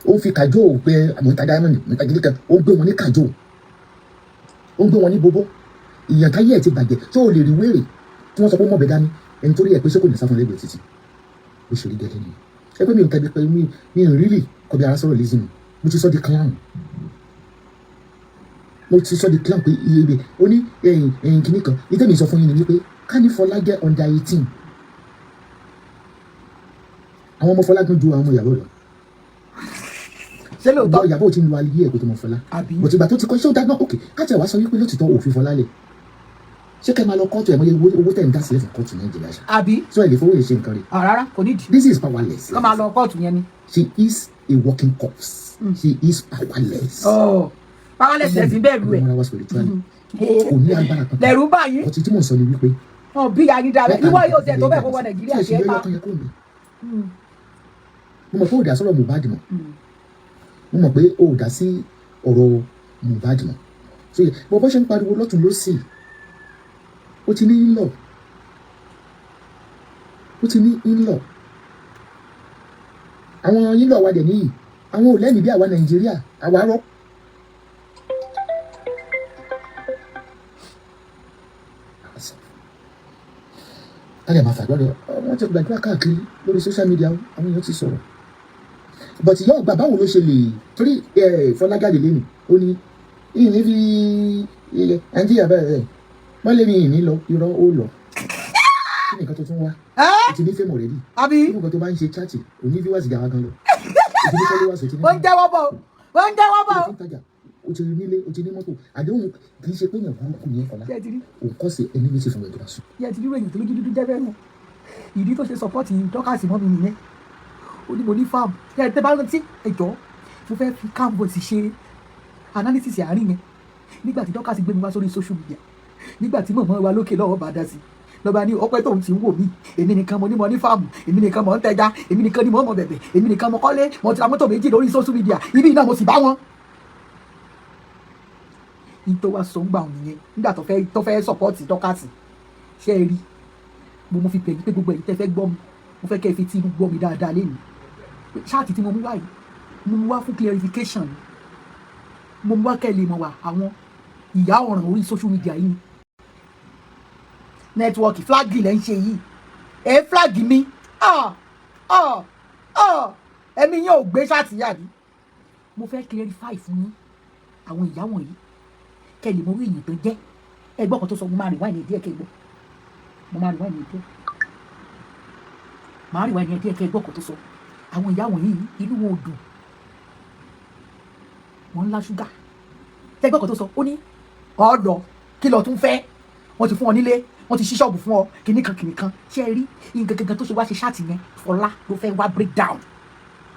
Ó fi kàjọ pé àmọ́ta diamond níta gidi kan ó gbé wọn ní kàjọ ó gbé wọn ní bobo ìyàn káyé ẹ̀ ti bàjẹ́ tó o lè rí wéèrè tí wọ́n sọ pé mọ̀bẹ dání ẹni tó rí ẹ̀ pé ṣé kò ní sáfún lẹ́gbẹ̀ẹ́ títì ó ṣe rí gẹ́gẹ́ ni ẹ pé mi ò tẹ̀lé pé mi ò rí kọbi ara sọ̀rọ̀ Lizzy mi mo ti sọ di clown pé iye ibẹ̀ ó ní ẹ̀yìn kìíní kan ìtẹ́ mi sọ fún yín ni wípé ká ní Fọlá jẹ́ under 18 àwọn ọmọ Fọlá gbọ́n ju àwọn ọmọ Iyabo lọ. Ṣé lóòótọ́ Iyabo ti ń lo ayé ẹ̀ kó tó mọ Fọlá bó ti gbà tó ti kọ́ iṣẹ́ ó dáná òkè káàtì àwa sọ wípé lótìtọ́ òfin Fọlá lẹ̀ ṣé kẹ́ máa lọ kóòtù ẹ̀ mọ́ owó tẹ̀ ń dá sílẹ̀ fún kóòtù Nàìjíríà ṣá àbí sọ ẹ̀ lè fowó lè ṣe nǹkan rẹ̀. Rárá kò nídìí. Lizzy is powerless. Kọ́ máa lọ kóòtù yẹn ni. She is a walking corpse. She is powerless. Powerless ẹ̀ ti bẹ́ẹ̀ lu ẹ̀. Ọmọ wa spiritually kò ní agbára kan. Lẹ̀rú báyìí. Ọtí tí mò ń sọ ni wípé. Bí ayíǹda rẹ̀ ìwọ yóò tẹ̀ tó bẹ́ẹ̀ kó wọ Nàìjíríà ṣe é pa. Mo mọ̀ pé ó dá sọ́rọ̀ Mohbad mọ́. Mo mọ̀ pé ó dá sí ọ̀rọ̀ Mohbad mọ́. Bó bó ṣe ń pariwo lọ́tún lósì ó ti ní in-law. Àwọn in-law wa dẹ̀ níyì àwọn ò lẹ́mìí bí àwa Nàìjíríà àwa rọ́. Kálí àmà fàgbọ́dọ̀ wọ́n ti gbàdúrà káàkiri lórí social media àwọn èèyàn ti sọ̀rọ̀ but ìyá ọgbà báwo ló ṣe lè torí Fọlá jáde lẹ́nu ó ní ìní fi Nàìjíríà bẹ́ẹ̀ wọ́n lé mi ìní lọ irọ́ ó lọ kí nìkan tó tún wá ó ti ní fẹ́mọ̀ rẹ̀ rí kí nìkan tó bá ń ṣe chaati òní viewers ìjà wa gan lọ ó ti ní followers ó ti ní. ó ń jẹ́wọ́ bọ̀. O ti rí nílé o ti ní mọ́tò àdéhùn kì í ṣe pé èèyàn burúkú ni ẹ Fọlá o kọ́ sí ẹni méjì fún ẹ̀dùn àṣù. yẹ ti rí ròyìn tó lójú dúdú jẹ́ bẹ́ẹ̀ náà ìdí tó ṣe support dọ́kàsì mọ́ mi nìyẹn ó ní mo ní farm yẹ tẹ́ bá rántí ẹ̀jọ́ mo fẹ́ fi cambo ti ṣe analysis àárín yẹn nígbà tí dọ́kàsì gbé mi wá sórí social media nígbà tí mọ̀mọ́ wa lókè lọ́wọ́ bá dá sí lọ́ba ní ọpẹ́ tóun ti ń wò mí èmi nìkan mo ní mo ní fáàmù èmi nìkan mo ń tẹja èmi nìkan ni mo mọ̀ bẹ̀bẹ̀ èmi nìkan mo kọ́lé mo ti ra mọ́tò méjì lórí social media ibi náà mo sì bá wọn tó wá sọ ń gbà wọn nìyẹn nígbà tó fẹ́ support dọ́kàsì ṣe é rí mo fi pẹ̀lú pé gbogbo ẹ̀yin tẹ́ fẹ́ gbọ́ mi mo fẹ́ kẹ́ ẹ fi tí gbọ́ mi dáadáa lẹ́nu ṣáàtì tí mo mú wá yìí mo mú wá fún clarification mo mú wá kẹ́ ẹ lè mọ̀ wá àwọn ìyá ọ̀ràn orí social media yìí nẹ́tíwọ́ọ̀kì flag lẹ́ ń ṣe yìí flag mi ẹ̀mí yẹn ò gbé ṣáàtì yà ní mo fẹ́ clarify fún yín àwọn ìyá wọ̀nyí kẹ́ lè mọ orí èèyàn tó jẹ́ ẹgbọ́n kan tó sọ mo máa rìn wáìnì díẹ̀ kẹ́ gbọ́ mo máa rìn wáìnì díẹ̀ kẹ́ gbọ́ kan tó sọ àwọn ìyá wọ̀nyí inú wọn ò dùn wọ́n ńlá ṣúgà tẹ́gbọ́n kan tó sọ ó ní ọ̀dọ̀ kí lọ tún fẹ́ wọ́n ti fún ọ nílé wọ́n ti ṣí ṣọ́ọ̀bù fún ọ kìnnìkan ṣé ẹ rí nǹkan gangan tó ṣe wá ṣe ṣáàtì yẹn Fọlá ló fẹ́ wá break down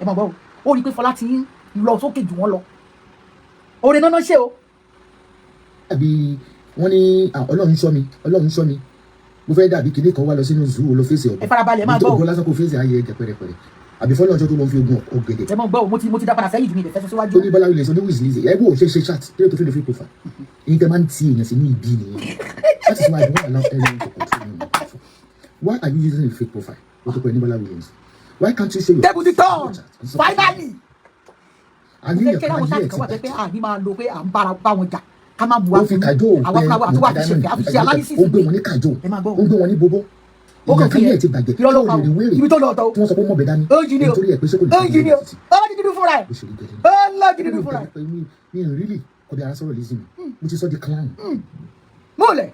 ẹ mọ̀ gbọ́ ó rí i pé Fọlá ti ń lọ sókè jù wọ́n lọ oore náà ṣe o. àbí wọ́n ní Ọlọ́run ṣọ́ mi mo fẹ́ dàbí kinní kan wá lọ sínú zoo lọ fèsì ọ̀gbọ́n ẹ farabalẹ̀ máa gbọ́ o lásán kò fèsì ayé ẹ̀jẹ̀ pẹ̀rẹ̀pẹ̀rẹ̀ àbí fọlọ́ ọjọ́ tó lọ fi ogun ọ̀gẹ̀dẹ̀. ẹ mọ̀ gbọ́ mo ti dá padà sẹ́yìn jù mí ìdẹ̀fẹ́ sọ síwájú. tó ní bọ́lá ilé sọ ní wíìsì Lizzy ẹ bó ṣe chat kí ló tó fi lè fi profile èyí tẹ́ máa ń ti èèyàn sí ní ibi nìyẹn that is why I don't allow anyone to control me. Why are you using a fake profile o tó pẹ́ ní bọ́lá Williams? Why can't you show your table the turn finally. àní ẹ kẹ́kẹ́ àwọn sáàtì kan wà pé àní máa lo pé à ń bára bá wọn jà ká má bu wá fún àwọn fúláwà tó wà fi ṣe àfiṣe analysis. ó gbé wọn ní kàjọ ó gbé wọn ní bobo ìyá káyọ̀ ẹ̀ ti bàjẹ́ kí ló lè rí wéèrè ibi tó lọ tọ́ tí wọ́n sọ pé mọ̀ bẹ̀ dání nítorí ẹ̀ pé sókò ó jí ni o ó jí dídú fúnra ẹ̀ ó lọ jí dídú fúnra ẹ̀. mi ò rí kọbi ara sọ̀rọ̀ Lizzy mi mo ti sọ di clown. múlẹ̀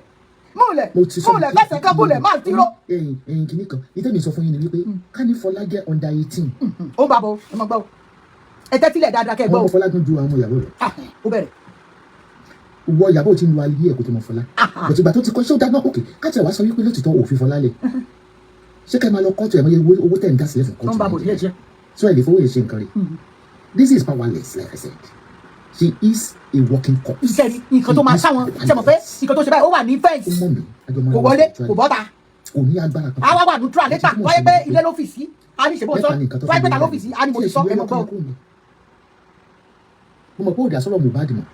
fẹsẹ̀ kan múlẹ̀ máa ti rọ. kìnnì kan ìtẹ́mi sọ fún yín ni wípé ká ní Fọlá jẹ́ under 18. ó bá bọ̀ ẹ mọ̀ gbọ́ ẹ tẹ́tílẹ̀ dáadáa kẹ́ gbọ́. ọmọ Fọlá tún ju àwọn ìyàwó rẹ̀. ó bẹ̀rẹ̀. wọ Ìyàbọ̀ tí ń lo ayé ẹ̀kọ́ tó mọ Fọlá bọ̀tí ìgbà tó ti kọ́ ṣé ó dáná òkè káàtì ẹ̀ wá sọ wípé lótìtọ́ òfin Fọlá lẹ̀ ṣé kẹ́ máa lọ kọ́ọ̀tù ẹ̀ mọ́ owó tẹ̀ ń dá sílẹ̀ fún kọ́ọ̀tù so ẹ̀ lè fowó yẹn ṣe nǹkan rẹ̀. Lizzy is powerless like I said she is a working corpse. ìṣẹ́ni nǹkan tó máa sáwọn ṣe mọ̀ pé nǹkan tó ṣe báyìí ó wà ní fẹ́ǹsì kò wọlé kò bọ́ta kò ní agbára kan. àwa wà neutral létà wáyé pé ilé lọ́fíìsì á ní ìṣèbọ̀ sọ wáyé pé ta lọ́fíìsì á ní mo ti sọ ẹ̀ mọ̀ gbọ́. mo mọ̀ pé ó dá sọ́rọ̀ Mohbad mọ́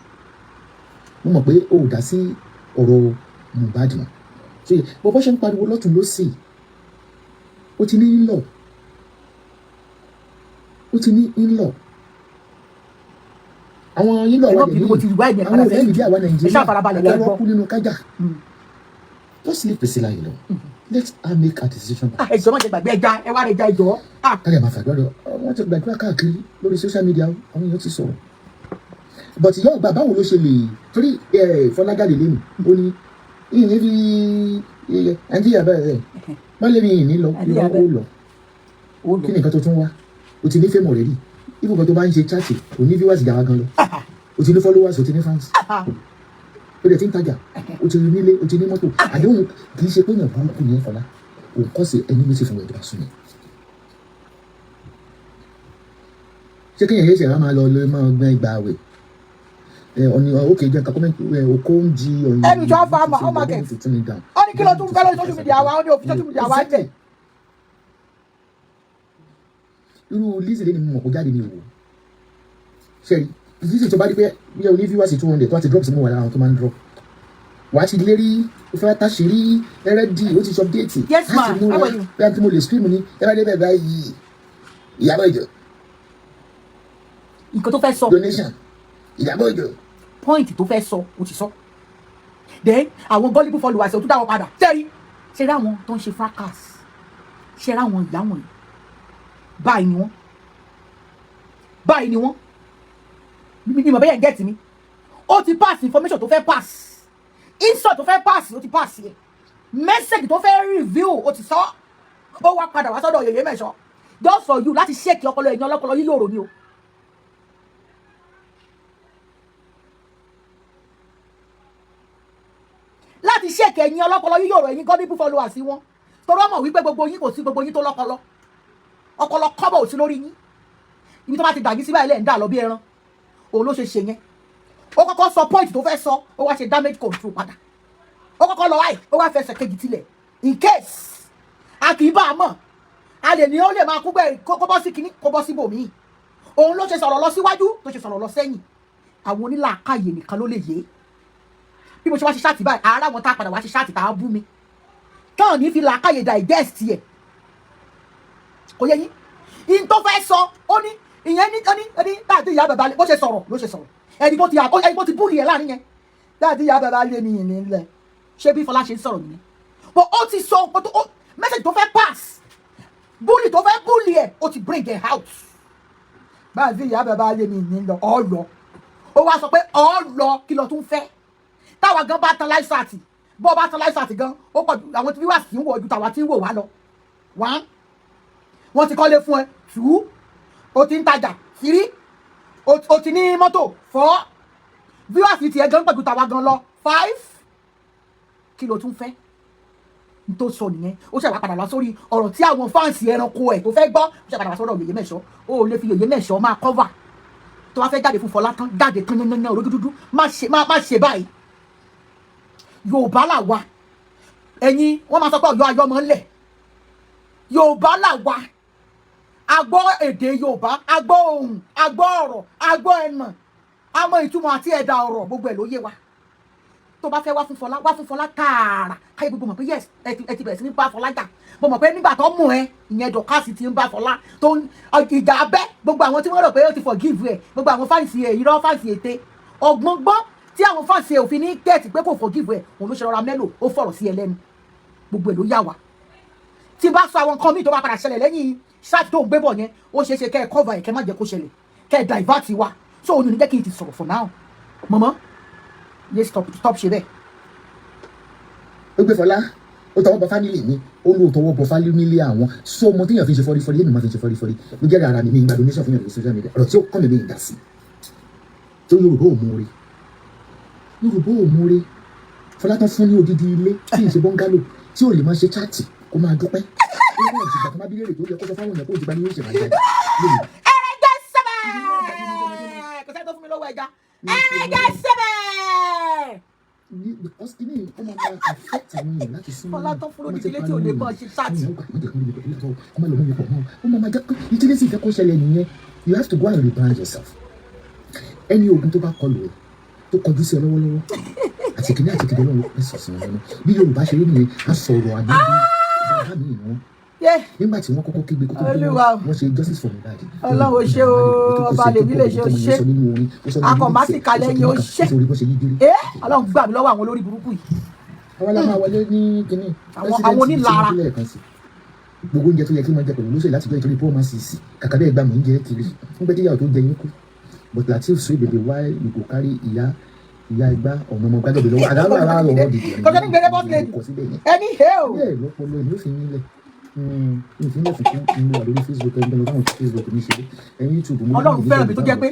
mo mọ̀ pé ó dá sí ọ̀rọ̀ Mohbad mọ́ ṣe bọ́bọ́ ṣe ń pariwo lọ́tún lọ́sì ó ti ní in-law àwọn in-law wà lẹ́yìn àwọn ọ̀rẹ́ mi bí àwa Nàìjíríà ẹ̀rọ kú nínú kájà just leave Priscilla alone let her make her decision. ẹjọ́ máa ṣe gbàgbé ẹja ẹ wá rẹ ẹja ẹjọ́. káyọ̀ máa fàgbọ́dọ̀ wọ́n ti gbàdúrà káàkiri lórí social media àwọn èèyàn ti sọ̀rọ̀ but ìyá ọgbà báwo ló ṣe lè torí Fọlágàlè lẹ́nu ó ní ìyìn fi nàìjíríà bẹ́ẹ̀ wọ́n lé mi ìyìn ní lọ ìwọ́n ó lọ kí ni nǹkan tó tún wá o ti ní fẹ́mọ̀ rẹ̀ rí ibùkún tó bá ń ṣe chaati o ní viewers ìjà wa gan lọ o ti ní followers o ti ní fans o dẹ̀ ti ń tajà o ti ní nílé o ti ní mọ́tò àdéhùn kì í ṣe pé èèyàn burúkú ní Fọlá o kọ́ sí ẹni méjì fún ẹ̀dùn àsùnwọ̀n ṣé kéèyàn yé ṣe àwọn máa lọ lè máa gbẹ́ ìgbà àwẹ̀ ọ̀nì òkè jẹ́ nǹkan kọ́mẹ́ntì okó ń jí ọ̀yìn ẹni tó fà á ó máa kẹ̀ ó ní kí ló tún fẹ́ lórí social media wa ó ní òfin social media wa jẹ́. irú Lizzy lé ní mo mọ̀ kó jáde ní ìwò ṣẹ́rí Lizzy tó bá dé pé bí ẹ onífíwá sí 200 tó wá ti drop sí mọ́ wà lára àwọn tó máa ń drop wàá ti lérí ó fẹ́ táṣìírí ẹrẹ́dì ó ti sọ déètì láti múra bí a ti mo lè scream ní ẹ bá dé bẹ́ẹ̀ báyìí Iyabo Ojo nǹkan tó fẹ́ sọ donation Iyabo Ojo point tó fẹ́ sọ ó ti sọ then àwọn gullible followers ò tún dá wọn padà ṣẹ́rí ṣẹ́rí àwọn tó ń ṣe fracas ṣẹ́rí àwọn ìyá wọn báyìí ni wọ́n mi mọ̀ bẹ́yẹ̀ ń gẹ́tì mi ó ti pass information tó fẹ́ pass insult tó fẹ́ pass ó ti pass yẹ message tó fẹ́ review ó ti sọ ó wá padà wá sọ́dọ̀ yèyé mẹ́sàn just for you láti ṣèkì ọpọlọ ẹ̀yìn ọlọ́pọlọ yìí lóòrò ni o. láti ṣèkì ẹ̀yìn ọlọ́pọlọ yìí lóòrò ẹ̀yìn gullible followers wọn torí ọmọ wípé gbogbo yín kò sí gbogbo yín tó lọ́pọlọ ọpọlọ kọ́bọ̀ ò sí lórí yín ibi tó bá ti dàgí sí báyìí lẹ́ẹ̀ ń dà lọ bí ẹran òun ló ṣe ṣe yẹn ó kọ́kọ́ sọ point tó fẹ́ sọ ó wá ṣe damage control padà ó kọ́kọ́ lọ wáyé ó wá fẹsẹ̀ kejì tilẹ̀ in case a kì í bá a mọ̀ a lè ní ó lè máa kú bẹ́ẹ̀ kó bọ́ sí kinní kó bọ́ sí bòmíì òun ló ṣe sọ̀rọ̀ lọ síwájú tó ṣe sọ̀rọ̀ lọ sẹ́yìn àwọn onílàákàyè nìkan ló lè yé bí mo ṣe wá ṣe ṣáàtì báyìí ara wọn tá a padà wá ṣe ṣáàtì tá a bú mi káwọn ní fi làákàyè digest yẹ kò yẹ yín in tó fẹ́ sọ ó ní ìyẹn ní láti ìyá bàbá bó ṣe sọ̀rọ̀ ló ṣe sọ̀rọ̀ ẹni bó ti búlì ẹ̀ láàrin yẹn láti ìyá bàbá lé ní ìní ńlẹ̀ ṣé bí Fọlá ṣe ń sọ̀rọ̀ nìyẹn but ó ti sọ message tó fẹ́ pass búlì tó fẹ́ búlì ẹ̀ ó ti bring it out báyìí ìyá bàbá lé ní ìní lọ ọ̀lọ́ ó wá sọ pé ọ̀lọ́ kí lọ tún fẹ́ táwa gan bá tan láìsàtì bó bá tan láìsàtì gan ó pọ̀ àwọn tí wíwá sí ń wò ojú tàwa tí ń wò wá lọ wọ́n ti kọ́lé fún ẹ 2 ó ti ń tajà 3 o ti ní mọ́tò 4 viewers ti ẹ gan pẹ̀lú tàwa gan lọ 5 kí ló tún fẹ́ n tó sọ nìyẹn ó ṣe wá padà wá sórí ọ̀rọ̀ tí àwọn fáǹsì ẹranko ẹ̀ tó fẹ́ gbọ́ ó ṣe padà wá sọ́dọ̀ Yèyé Mẹ́ṣọ́ ó lè fi Yèyé Mẹ́ṣọ́ máa cover tó wá fẹ́ jáde fún Fọlá tán jáde tán yẹn olójú dúdú má ṣe báyìí Yorùbá là wà ẹ̀yin wọ́n máa sọ pé Ọ̀yọ́ ayọ́ mọ́ ńlẹ̀ Yorùbá là wà agbọ́ èdè Yorùbá agbọ́ ohùn agbọ́ ọ̀rọ̀ agbọ́ ẹ̀nà àmọ́ ìtumọ̀ àti ẹ̀dà ọ̀rọ̀ gbogbo ẹ̀ ló yé wa tó bá fẹ́ wá fún Fọlá tààrà káyé gbogbo mọ̀ pé yes ẹ ti bẹ̀rẹ̀ sí ní bá Fọlá jà mo mọ̀ pé nígbà tó mú ẹ ìyẹn dọ̀kásì ti ń bá Fọlá tó ìjà abẹ́ gbogbo àwọn tí wọ́n rò pé ó ti forgive ẹ gbogbo àwọn fáǹsì ẹ irọ́ fáǹsì ète ọgbọ́n gbọ́ tí àwọn fáǹsì ẹ òfin ní gẹ̀ẹ́tì pé kò forgive ẹ òun ló ṣe rọra mélòó ó fọ̀rọ̀ sí ẹ lẹ́nu gbogbo ẹ̀ ló yà wá tí bá sọ àwọn nǹkan míì tó bá padà ṣẹlẹ̀ lẹ́yìn ṣáàtì tó ń gbé bọ̀ yẹn ó ṣeé ṣe kẹ́ ẹ cover ẹ̀ kẹ́ má jẹ́ kó ṣẹlẹ̀ kẹ́ ẹ divert wa so òun ò ní jẹ́ kí n ti sọ̀rọ̀ for now mọ̀mọ́ yé stop ṣe bẹ́ẹ̀. ó gbé Fọlá ó tọwọ́ bọ fámìlì mi ó lóò tọwọ́ bọ fámìlì àwọn so ọmọ téèyàn fi ṣe fọ́rífọ́rí èmi máa fi ṣe fọ́rífọ́rí ló jẹ́ ara mi ìgbà donation fún yàn lórí social media ọ̀rọ̀ tí ó kọ́ mi bí ìdá sí tó Yorùbá ò múre Fọlá tán fún ní odidi ilé tí ì ṣe bọ́ngálò tí ò lè máa ṣe chaati kó máa dúpẹ́ ó ní ìgbà tó má bí lérè tó yẹ kó sọ fáwọn èèyàn kó ìjìbá ni yóò ṣe máa jáde lónìí. ẹrẹjẹ sẹbẹ kò sẹ́ni tó fún mi lọ́wọ́ ẹja ẹrẹjẹ sẹbẹ. because kí ni ọmọ máa affect àwọn èèyàn láti súnmọ́ Fọlá tán fún odidi ilé tí ò lè máa ṣe chaati. ọmọ lọ́mọ mi pọ̀ mọ́ ọmọ máa jẹ́ pé ìdílé sì fẹ́ kó ṣẹlẹ̀ nìyẹn you have to go and rebrand yourself ẹni ogun tó bá kọlù ẹ tó kọjú sí ọ lọ́wọ́lọ́wọ́ àti kìnìún àti kìnìún lọ́wọ́ pẹ̀sọ̀ sí wọn lọ́nà bí Yorùbá ṣe rí nìyẹn á sọ̀rọ̀ àná bàbá mi ìwọ̀n nígbà tí wọ́n kọ́kọ́ kígbe kókó wọ́n ṣe justice for Mohbad. Ọlọ́run ṣe o ọba lèmi lè ṣe o ṣe akọ̀mbá sì kalẹ̀ ni o ṣe Ọlọ́run gbà mí lọ́wọ́ àwọn olórí burúkú yìí. àwọn aláwọ̀ wọlé ní kínní àwọn onílara gbogbo oúnjẹ tó yẹ kí wọ́n jẹ pẹ̀lú olóṣèlú láti gbé ìtòrí pé wọ́n máa sì sí kàkà bẹ́ẹ̀ gbà mí ń jẹ kiri ń pẹ́ tíyàwó tó jẹ yín kú but Latif sọ ìbèbè why you go carry ìyá ìgbà ọ̀nà ọmọ gbàgbé lọ́wọ́ àdáwọ̀ ara rọ̀ wọ́n dìde kọjá ní gbẹrẹ bọ́ọ̀lù ẹni hẹ́ẹ̀ o. bẹ́ẹ̀ lọ́pọ̀lọ́ ẹni ó fi yín lẹ̀ ìfínlẹ̀ fún mi wà lórí Facebook ẹni lọ́wọ́ táwọn Facebook mi ṣe ẹ̀yin YouTube mo Ọlọ́run fẹ́ràn mi tó jẹ́ pé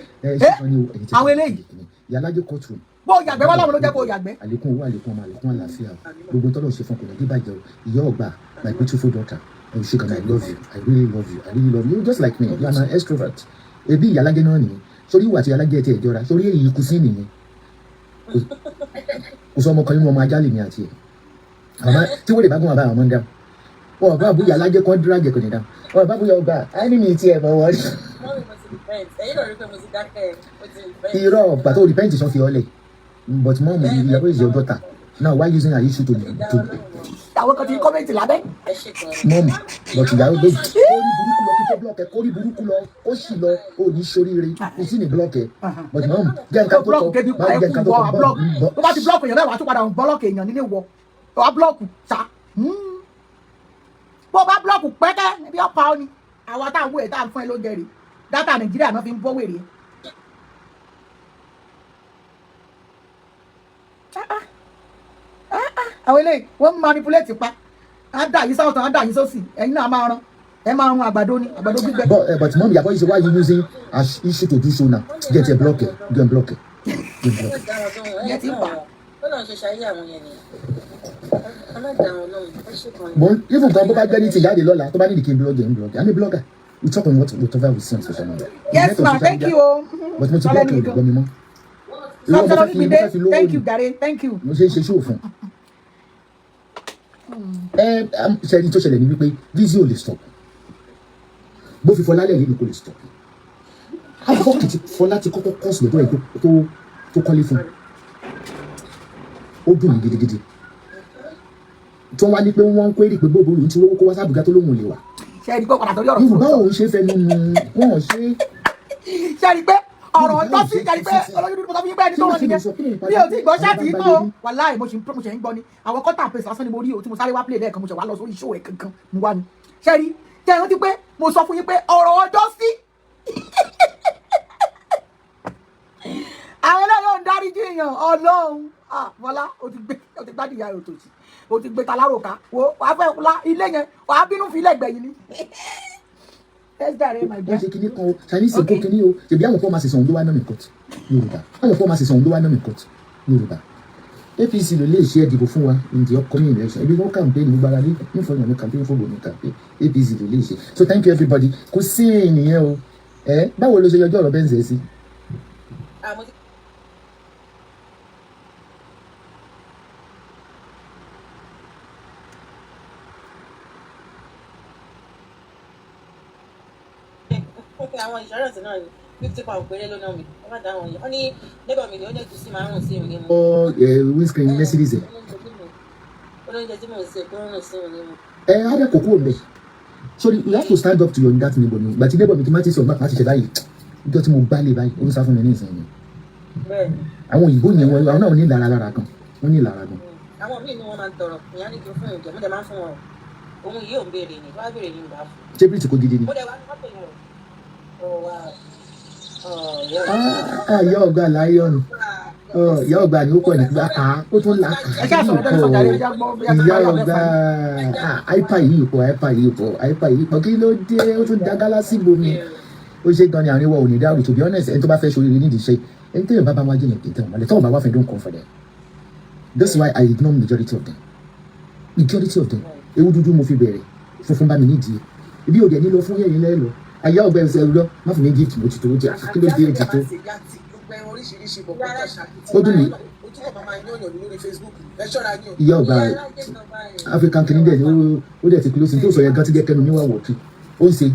àwọn eléyìí yàlájẹ́ courtroom bó o yàgbẹ́ wọ́n láwọn ló jẹ́ kó o yàgbẹ́. àlékún owó àlékún ọmọ àlékún àlàáfíà gbogbo tọ́lọ̀ ṣe fún ọkùnrin díbàjẹ́ ìyá ọgbà my beautiful daughter Ṣìkànnà I love you I really love you I really love you just like me you are an extrovert ebi ìyàlájẹ́ náà nìyẹn sórí ìwà tí ìyàlájẹ́ ti ẹ̀jọ́ra sórí èyí kù sí nìyẹn kò sọ ọmọ kan nínú ọmọ ajá lèmi àti ẹ̀ àmọ́ tí wọ́n lè bá gún àbá àwọn ọmọ ń dáhùn wọn bá àbúyà alájẹ kan dúró àjẹkọ nìdá wọn bá àbúyà ọgbà á ní mi tiẹ̀ mọ́ wọ́n rí. irọ́ pàtó repent sọ fi ọlẹ̀ but mom Iyabo is your daughter now why using her issue to. àwọn kan ti ń kọ́mẹ́ntì lábẹ́. mom but ìyàwó gbé kórí burúkú lọ kó sì lọ ó ní sóríire kò sí ní blọọkì but mom jẹ́ nǹkan tó kọ máa jẹ́ nǹkan tó kọ bọ́ọ̀lù. tó bá ti blọọkì èèyàn náà wàá tún padà blọọkì èèyàn nílé wọ wàá blọọkì sa bó bá blọọkì pẹ́kẹ́ bí ọ̀pá ọ ni àwa tá à ń wé tá à ń fún ẹ ló jẹrìí dátà Nàìjíríà náà fi ń bọ́ wèrè. àwọn eléyìí wọ́n ń manipulate pa á dà yín sáwọ́tàn á dà yín sósì ẹ̀yin náà máa rán ẹ máa rún àgbàdo ní àgbàdo gbígbẹ. but mom Iyabo is why you using as issue to do so now get a block it go and block it. ìyẹn ti ń pa. but even kan bó bá gbẹ́ ní ti jáde lọ́la tó bá nídìí kí n blog ẹ̀ I'm a blogger we talk on whatever we see on social media. Yes ma thank you o. but mo ti block ẹ̀ gbọ́ mi mọ́. thank you gare thank you. mo ṣe ń ṣe ṣóò fún ṣẹ́ni tó ṣẹlẹ̀ ní wípé Lizzy ò lè stop bó fi Fọlá lẹ́yìn kò lè stop àbọ̀kì tí Fọlá ti kọ́kọ́ kọ́ọ̀sì lọ́dọ̀ ẹ̀ tó kọ́lé fún ó dùn mí gidigidi tí wọ́n wá ní pé wọ́n ń péré pé gbogbo olùyìn tí owó kó wá sábùgá tó lóhùn lè wà. ṣe é rí pé padà torí ọ̀rọ̀ Yorùbá òun ṣe fẹ́ nínú wọn ṣe. ṣe é rí pé ọ̀rọ̀ ọjọ́ sí ṣe é rí pé olóyún tó fi gbé ẹni tó rán nìyẹn mi ò tí gbọ́ ṣáàtì yìí tó wàláì mo ṣe ń gbọ́ ni àwọn kọ́tà pèsè lásán ni mo rí o tí mo sáré wá play lẹ́ẹ̀kan mo ṣe wá lọ sórí show ẹ̀ kankan mo wá ni ṣe é rí tẹ́ ẹ rántí pé mo sọ fún yín pé ọ̀rọ̀ ọjọ́ sí àwọn eléyìí ò ń dárí jí èèyàn Ọlọ́run Fọlá o ti gbádùn ìyá rẹ̀ òtòṣì o ti gbé ta láròká wo wàá fẹ́ la ilé yẹn wàá bínú fi ilé gbẹ̀yìn ni Let's die, my dear. Wọ́n ṣe kinní kan o Chinese kó kinní o ṣèbí àwọn pharmacy sọ̀hún ló wá náà mi court Yorùbá àwọn pharmacy sọ̀hún ló wá náà mi court Yorùbá APC ló lè ṣe ìdìbò fún wa in the upcoming election ibi wọn campaign gbára ní fọyín ní campaign fún gbòmí campaign APC ló lè ṣe so thank you everybody kò sí ènìyàn o báwo ló ṣe yọjọ́ ọ̀rọ̀ bẹ́ẹ̀ ń ṣe sí. àwọn insurance náà ni £50 péré ló ná mi ẹ má dá wọn yẹn wọn ní neighbor mi ni ó ní ẹ̀gúsí máa ń rùn sí mi ní mu. windscreen Mercedes olóúnjẹ tí mò ń ṣe tó ń rùn sí mi ní mu. á dẹ́ kókó ọ̀bẹ sorry you have to stand up to your that neighbor ni gbàtí neighbor mi ti máa ti sọ máa ti ṣe báyìí níjọ́ tí mo gbá lè báyìí ó ń sá fún mi ní ìsìn yẹn. àwọn òyìnbó yẹn wọn àwọn náà ní ìlara lára kan wọn ní ìlara gan. àwọn míì ni wọn máa ń tọrọ ìyá ní kí n fún ìjẹ mo dẹ máa ń fún wọn o òun yìí ò ń béèrè ni wàá béèrè ni ìgbà fún. ṣé bíríìtì kò gidi ni. mo dẹ wá ní mọ́tò yẹn o. ìyá ọgbà láyọ̀nù ìyá ọgbà ni ó pọ̀ nígbà ó tún là ìyá ọgbà àìpà yìí pọ̀ kí ló dé ó tún da gálásì bomi ó ṣe gan ni àárín wa ò ní dárò to be honest ẹni tó bá fẹ́ ṣoríire nídìí iṣẹ́ ẹni tó yẹ bá wá jìnnà kì í tẹ̀wọ̀n mọ́lẹ̀ tọ́wọ́n bá wá fẹ́ don't come for them that's why I ignore majority of them ewu dúdú mo fi bẹ̀rẹ̀ funfun bá mi nídìí ibi òde nílò fún yẹ̀yìn lẹ́lọ ayé ọgbẹ́ ẹsẹ̀ rọ má fún mi gift mo ti tó jẹ kí ló dé ètò tó ó dùn mí ìyá ọgbà African kìíní dẹ̀ ni ó dẹ̀ ti close tó sọ yẹn gan ti jẹ́ kẹnu níwà wọ̀kì ó ń ṣe.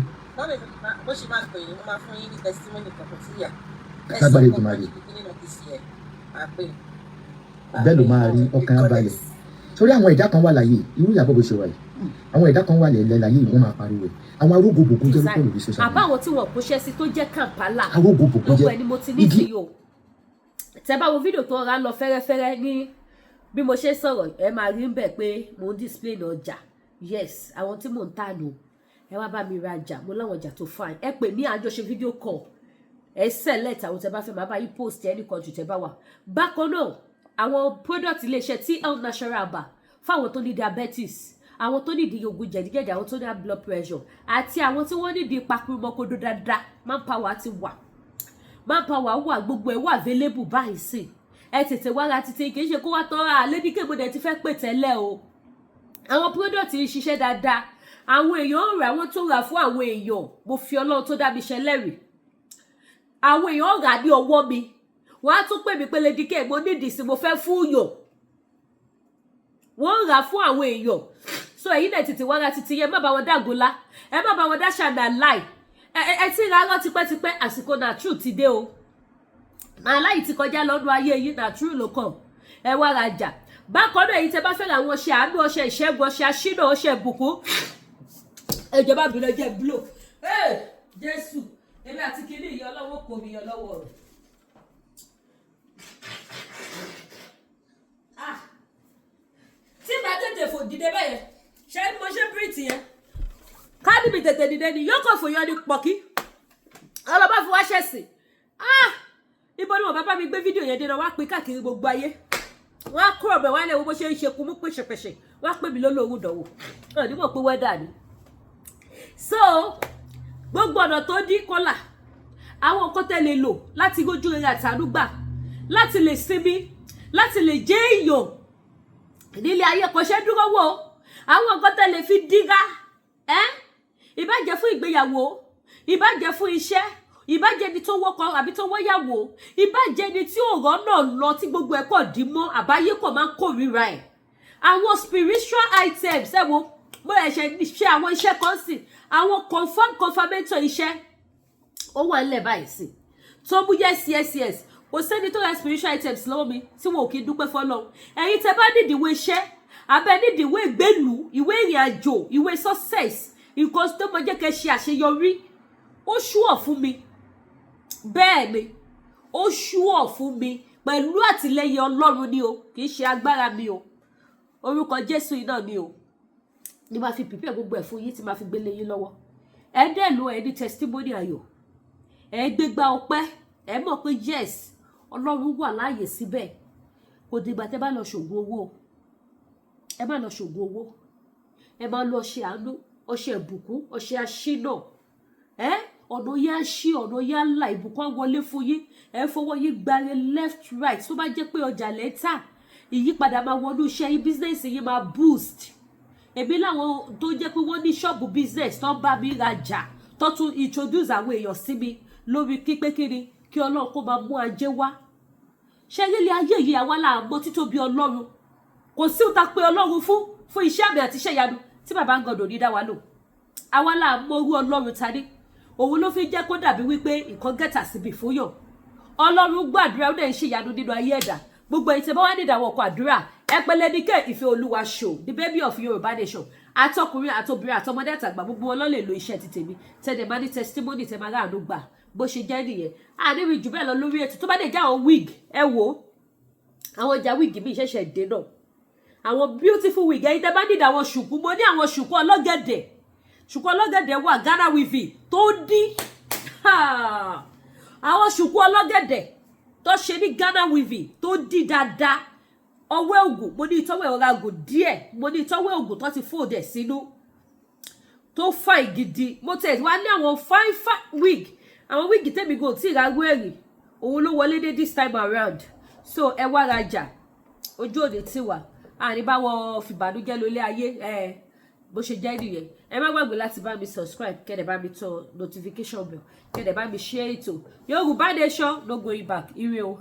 bó ṣe máa pè yín mo máa fún yín ní testimony kankan sí ìyá kágbára ètò máa rí bẹ́ẹ̀ ló máa rí ọkàn abalẹ̀ sórí àwọn ẹ̀dá kan wà láyé irú Ìyábọ̀ bó ṣe wà yìí àwọn ẹ̀dá kan wà lẹ́lẹ́ láyé wọ́n máa pariwo ẹ̀ àwọn arógbòbògùn jẹ́ lóko lórí social media. àbáwọn tí wọn kò ṣẹ́ sí tó jẹ́ Kampala arógbòbògùn jẹ́ gbogbo ẹni mo ti ní sí o tẹ́ bá wo fídíò tó ra lọ fẹ́rẹ́fẹ́rẹ́ ní bí mo ṣe sọ̀rọ̀ ẹ máa rí bẹ́ẹ̀ pé mò ń display ní ọjà yes àwọn tí mò ń tà nù ẹ wá bá mi ra ọjà mo láwọn ọjà tó fine ẹ pè ní àjọṣe fídíò call ẹ select àwọn tẹ́ bá fẹ́ máa bá yí post any country tẹ́ bá wà bákan náà àwọn product iléeṣẹ́ TL Natural Bar fáwọn tó ní diabetes àwọn tó ní ìdí ogun jẹ̀díjẹ̀dí àwọn tó ní high blood pressure àti àwọn tí wọ́n ní ìdí papirumọ́kodo dáadáa manpower ti wà manpower wà gbogbo ẹ̀ wà available báyìí sí ẹ tètè wá ra títí kì í ṣe kó wá tán ra lédíkè mo dẹ̀ ti fẹ́ pè tẹ́lẹ̀ o àwọn product yìí ṣiṣẹ́ dáadáa àwọn èèyàn rà wọ́n tó rà fún àwọn èèyàn mo fi Ọlọ́run tó dá mi ṣẹlẹ́rìí àwọn èèyàn rà ní ọwọ́ mi wọ́n á tún pè mí pé lédíkè mo nídìí sí mo fẹ́ fún yàn wọ́n rà fún àwọn èèyàn so èyí náà tètè wá ra títí yẹn má bá wọn dàgúnlá ẹ má bá wọn dá ṣàdá láì ẹ ti ra rán tipẹ́tipẹ́ àsìkò náà true ti dé o aláì ti kọjá lọ́dún ayé yìí náà true ló kàn ẹ wá rajà bákan náà èyí tẹ bá fẹ́ ra àwọn ọṣẹ àánú ọṣẹ ìṣẹ́gun ọṣẹ aṣínà ọṣẹ ìbùkún ìjọba bìnrin jẹ blow Jésù èmi àti kìíní ìyá ọlọ́wọ́ kò mi yọ lọ́wọ́ rẹ̀ tí bá tètè fò dìde bẹ́yẹn ṣe mo ṣe bírìtì yẹn káàdì mi tètè dìde ni yóò kàn fòyàn ní pọ̀kí ọlọ́ba fi wá ṣẹ̀sì ibo ni wọn bàbá mi gbé fídíò yẹn dé náà wá pín káàkiri gbogbo ayé wọn á kúrò bẹ̀ wálé wo bó ṣe ń ṣe kú mú pèsèpèsè wọn á pè mí lólóhùn dánwò náà nímọ̀ pé wẹ́dà ni so gbogbo ọ̀nà tó dín kọ́là àwọn nǹkan tẹ́ lè lò láti rójú rere àtàánú gbà láti lè sinmi láti lè jẹ́ èèyàn nílé ayé kò ṣe dúró wò àwọn nǹkan tẹ́ lè fi dígá ìbàjẹ́ fún ìgbéyàwó ìbàjẹ́ fún iṣẹ́ ìbàjẹ́ ni tó wọ́kọ àbí tó wọ́yàwó ìbàjẹ́ ni tí ọ̀rọ̀ náà lọ tí gbogbo ẹ̀ kò dì mọ́ àbáyé kò máa ń kórìíra ẹ̀ àwọn spiritual items ẹ wo mo ẹ̀ṣẹ̀ ṣe àwọn iṣẹ́ kan sí àwọn confirmatory iṣẹ́ ó wà nílẹ̀ báyìí sí tó mú yes kò sẹ́ni tó ra spiritual items lọ́wọ́ mi tí wọn ò kí dúpẹ́ fọ́lọ́run ẹ̀yin tẹ́ bá nídìí ìwé iṣẹ́ abẹ́ nídìí ìwé ìgbélú ìwé ìrìn àjò ìwé success nǹkan tó mọ jẹ́ kẹ́ ṣe àṣeyọrí ó ṣúọ̀ fún mi bẹ́ẹ̀ ni ó ṣúọ̀ fún mi pẹ̀lú àtìlẹ́yìn Ọlọ́run ni o kì í ṣe agbára mi o orúkọ Jésù iná ni o ni máa fi pípẹ́ gbogbo ẹ̀ fún yín tí máa fi gbélé yín lọ́wọ́ ẹ dẹ̀ lo ẹ ní testimony ayọ̀ ẹ gbégbá ọpẹ́ ẹ mọ̀ pé yes Ọlọ́run wà láàyè síbẹ̀ kò dìgbà tẹ́ bá lọ ṣògùn owó ẹ má lọ ṣògùn owó ẹ má lọ ṣe àánú ọṣẹ ìbùkún ọṣẹ aṣínà ọ̀nà yá ṣí ọ̀nà yá là ìbùkún wọlé fún yín ẹ fọwọ́ yín gbáre left right tó bá jẹ́ pé ọjà lẹ́tà ìyípadà máa wọnú iṣẹ́ yín business yín máa boost èmi láwọn tó jẹ́ pé wọ́n ní ṣọ́ọ̀bù business tó ń bá mi rajà tó tún introduce àwọn èèyàn sí mi lórí pípé kiri kí Ọlọ́run kó máa mú ajé wá ṣé ilé ayé yìí àwa là mọ̀ títóbi Ọlọ́run kò sí òta pé Ọlọ́run fún iṣẹ́ àmì àti iṣẹ́ ìyanu tí bàbá ń gọdọ̀ ní dá wa lò àwa là mọ̀ orú Ọlọ́run ta ní òun ló fi jẹ́ kó dàbí wípé nǹkan gẹ́tà síbi fún yàn Ọlọ́run gbàdúrà ó dẹ̀ ń ṣe ìyanu nínú ayé ẹ̀dá gbogbo èyí tí bá wá ní ìdáwọ́ ọkọ̀ àdúrà ẹpẹlẹ ní kẹ́ ìfẹ́ olúwa show the baby of Yorùbá nation àtọkùnrin àtobìnrin àtọmọdé àtàgbà gbogbo wọn ló lè lo iṣẹ́ ti tèmi tẹ́lẹ̀ máa ní testimony tẹ́ máa ráàánú gbà bó ṣe jẹ́ nìyẹn àníbi jù bẹ́ẹ̀ lọ lórí ètò tó bá dé jẹ́ àwọn wig ẹ wò àwọn ọjà wig mi ìṣẹ̀ṣẹ̀ dé náà àwọn beautiful wig ẹ̀yin tẹ́ bá ní àwọn ṣùkú mo ní àwọn ṣùkú ọlọ́gẹ̀dẹ̀ wà Ghana weaving tó dín àwọn ṣùkú ọlọ́gẹ̀dẹ̀ tó ṣe ní Ghana weaving tó dín dáadáa ọwọ́ ògùn mo ní ìtọ́wọ́ ọ̀rá ògùn díẹ̀ mo ní ìtọ́wọ́ ògùn tó ti fòdẹ̀ sínú tó fà gidi mo tẹ̀ wá ní àwọn fine wig àwọn wig tèmi go tí ìrágbó ẹ̀rì òun ló wọlé dé this time around so ẹ wá rajà ojú òde tí wà àní báwọn fìbànújẹ́ lólé ayé bó ṣe jẹ́ nìyẹn ẹ má gbàgbé láti bá mi subscribe kẹ́dẹ̀ bá mi tọ notification bell kẹ́dẹ̀ bá mi share ètò Yorùbá nation no going back ire o.